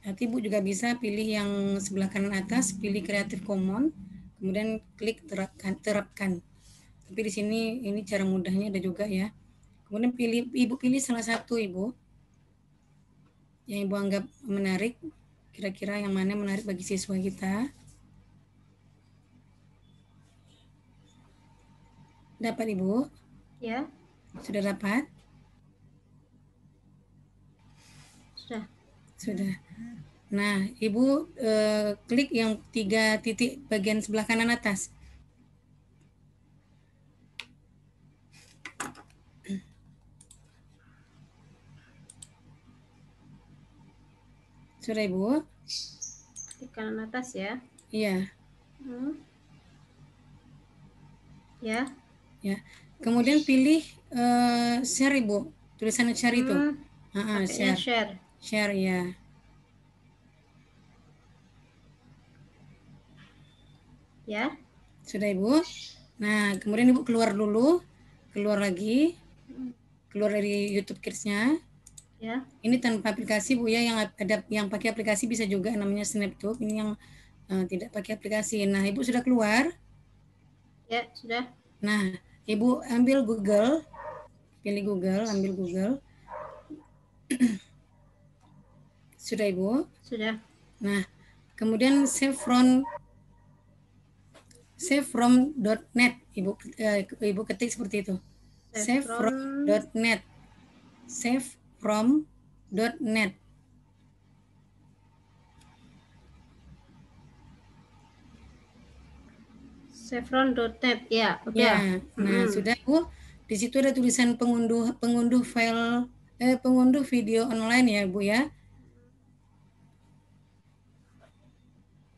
Nanti Ibu juga bisa pilih yang sebelah kanan atas, pilih Creative Commons, kemudian klik terapkan. Tapi di sini ini cara mudahnya ada juga ya. Kemudian Ibu pilih salah satu Ibu yang Ibu anggap menarik, kira-kira yang mana menarik bagi siswa kita. Dapat Ibu? Ya. Sudah dapat? Sudah. Nah, Ibu klik yang 3 titik bagian sebelah kanan atas. Sudah Ibu? Di kanan atas ya? Iya. Ya. Ya. Kemudian pilih share Ibu. Tulisan share itu. Share. Share ya. Ya. Sudah Ibu? Nah, kemudian Ibu keluar dulu. Keluar lagi. Keluar dari YouTube Kids-nya. Ya. Ini tanpa aplikasi Bu ya, yang ada yang pakai aplikasi bisa juga, namanya SnapTube. Ini yang tidak pakai aplikasi. Nah, Ibu sudah keluar? Ya, sudah. Nah, Ibu ambil Google. Pilih Google, ambil Google. Sudah Ibu? Sudah. Nah, kemudian save from.net. Ibu ketik seperti itu. Save from.net. Save from.net. Chevron.net ya. Ya. Nah, sudah Bu. Di situ ada tulisan pengunduh file pengunduh video online ya, Bu ya.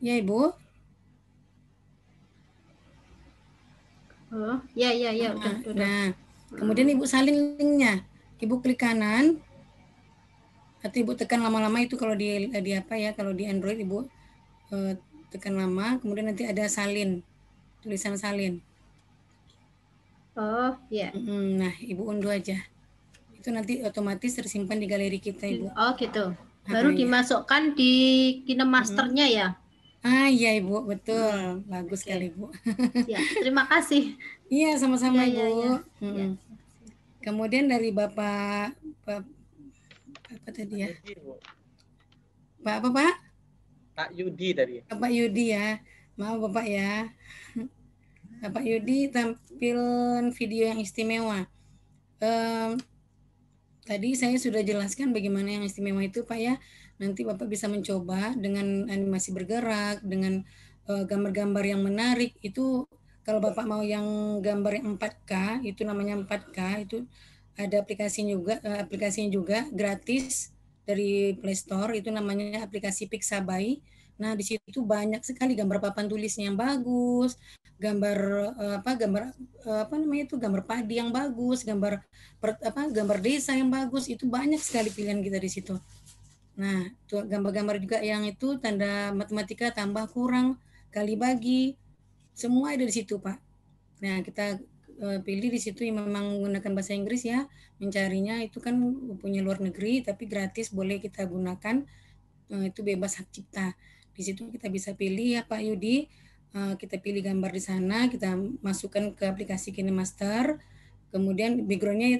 Ya, Ibu. Oh, ya, udah. Nah, Kemudian Ibu salin linknya. Ibu klik kanan, atau Ibu tekan lama-lama itu kalau di apa ya, kalau di Android Ibu tekan lama, kemudian nanti ada salin, tulisan salin. Oh, iya. Nah, Ibu unduh aja. Itu nanti otomatis tersimpan di galeri kita, Ibu. Oh, gitu. Baru dimasukkan di KineMaster-nya ya? Ah, iya Ibu, betul. Bagus sekali, Ibu. Ya, terima kasih. Iya, sama-sama, Ya, Ibu. ya, ya. Kemudian dari Bapak apa tadi ya? Pak apa, Pak? Pak Yudi tadi. Pak Yudi ya. Maaf Bapak ya. Pak Yudi tampil video yang istimewa. Tadi saya sudah jelaskan bagaimana yang istimewa itu Pak ya. Nanti Bapak bisa mencoba dengan animasi bergerak, dengan gambar-gambar yang menarik. Itu kalau Bapak mau yang gambar yang 4K, itu namanya 4K, itu ada aplikasinya juga gratis dari Play Store, itu namanya aplikasi Pixabay. Nah, di situ banyak sekali gambar papan tulisnya yang bagus, gambar gambar padi yang bagus, gambar desa yang bagus, itu banyak sekali pilihan kita di situ. Nah, itu gambar-gambar juga yang itu tanda matematika tambah kurang kali bagi, semua ada di situ, Pak. Nah, kita pilih di situ yang memang menggunakan bahasa Inggris ya, mencarinya itu kan punya luar negeri tapi gratis, boleh kita gunakan, itu bebas hak cipta. Di situ kita bisa pilih ya Pak Yudi, kita pilih gambar di sana, kita masukkan ke aplikasi KineMaster, kemudian background-nya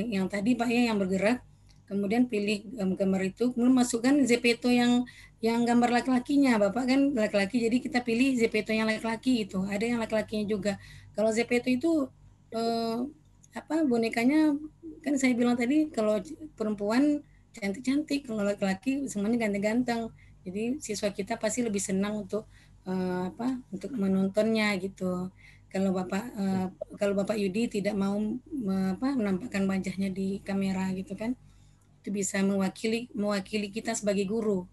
yang tadi Pak ya, yang bergerak, kemudian pilih gambar itu, kemudian masukkan Zepeto yang gambar laki-lakinya, Bapak kan laki-laki, jadi kita pilih Zepeto yang laki-laki itu, ada yang laki-lakinya juga. Kalau Zepeto itu bonekanya kan saya bilang tadi, kalau perempuan cantik-cantik, kalau laki-laki semuanya ganteng-ganteng. Jadi siswa kita pasti lebih senang untuk untuk menontonnya gitu. Kalau Bapak Yudi tidak mau menampakkan wajahnya di kamera gitu kan, itu bisa mewakili kita sebagai guru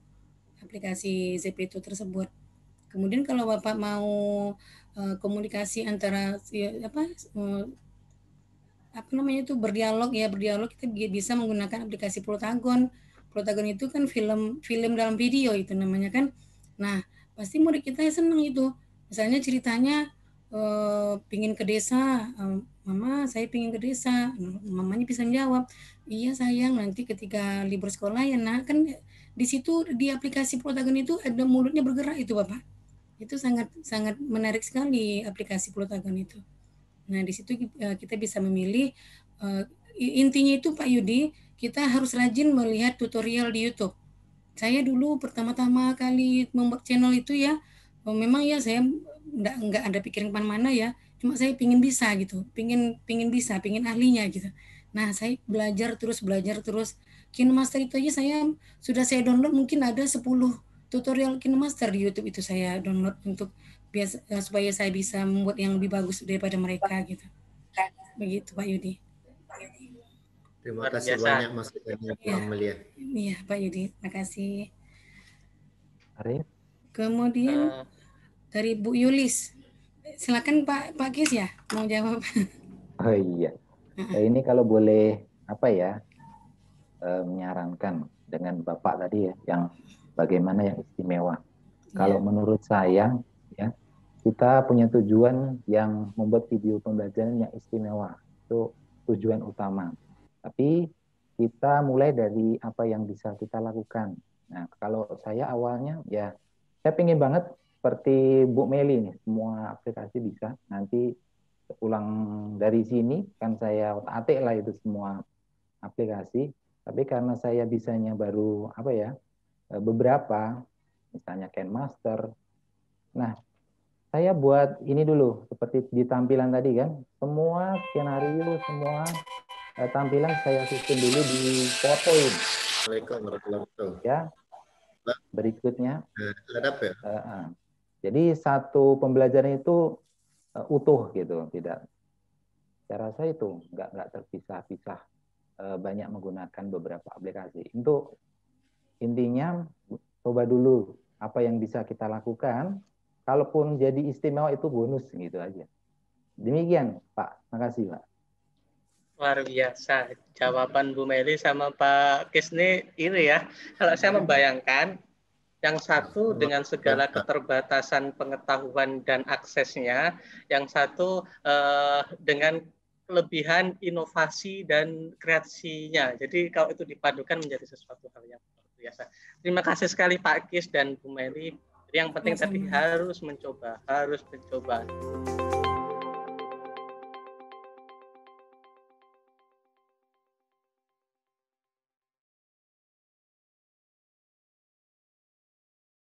aplikasi Zepeto tersebut. Kemudian kalau Bapak mau komunikasi antara berdialog kita bisa menggunakan aplikasi Protagon. Protagon itu kan film dalam video itu namanya kan. Nah, pasti murid kita senang itu. Misalnya ceritanya pingin ke desa, Mama saya pingin ke desa, mamanya bisa jawab, iya sayang, nanti ketika libur sekolah ya nak, kan di situ di aplikasi Protagon itu ada mulutnya bergerak itu Bapak. Itu sangat menarik sekali aplikasi Protagon itu. Nah, di situ kita bisa memilih, intinya itu Pak Yudi, kita harus rajin melihat tutorial di YouTube. Saya dulu pertama-tama kali membuat channel itu ya, memang ya saya nggak ada pikiran kemana-mana ya, cuma saya pingin bisa gitu, pingin ahlinya gitu. Nah, saya belajar terus. KineMaster itu aja sudah saya download, mungkin ada 10 tutorial KineMaster di YouTube itu saya download untuk supaya saya bisa membuat yang lebih bagus daripada mereka gitu. Begitu Pak Yudi. Terima kasih banyak masukannya Bu Amelia. Iya Pak Yudi, terima kasih. Arif. Kemudian dari Bu Yulis. Silakan Pak Kis ya mau jawab. Oh iya. Ini kalau boleh menyarankan dengan Bapak tadi ya, yang bagaimana yang istimewa. Kalau menurut saya ya, kita punya tujuan yang membuat video pembelajaran yang istimewa. Itu tujuan utama. Tapi kita mulai dari apa yang bisa kita lakukan. Nah, kalau saya awalnya ya, saya pengen banget seperti Bu Meli nih, semua aplikasi bisa. Nanti pulang dari sini kan saya otak-atik lah itu semua aplikasi. Tapi karena saya bisanya baru beberapa, misalnya KineMaster. Nah, saya buat ini dulu seperti di tampilan tadi kan, semua skenario, semua tampilan saya susun dulu di fotoin. Ya. Berikutnya. Jadi satu pembelajaran itu utuh gitu, tidak. Saya rasa itu nggak terpisah-pisah, banyak menggunakan beberapa aplikasi. Untuk intinya coba dulu apa yang bisa kita lakukan. Kalaupun jadi istimewa itu bonus gitu aja. Demikian Pak, makasih Pak. Luar biasa. Jawaban Bu Meli sama Pak Kis ini ya. Kalau saya membayangkan, yang satu dengan segala keterbatasan pengetahuan dan aksesnya, yang satu dengan kelebihan inovasi dan kreasinya. Jadi kalau itu dipadukan menjadi sesuatu hal yang luar biasa. Terima kasih sekali Pak Kis dan Bu Meli. Yang penting tadi harus mencoba.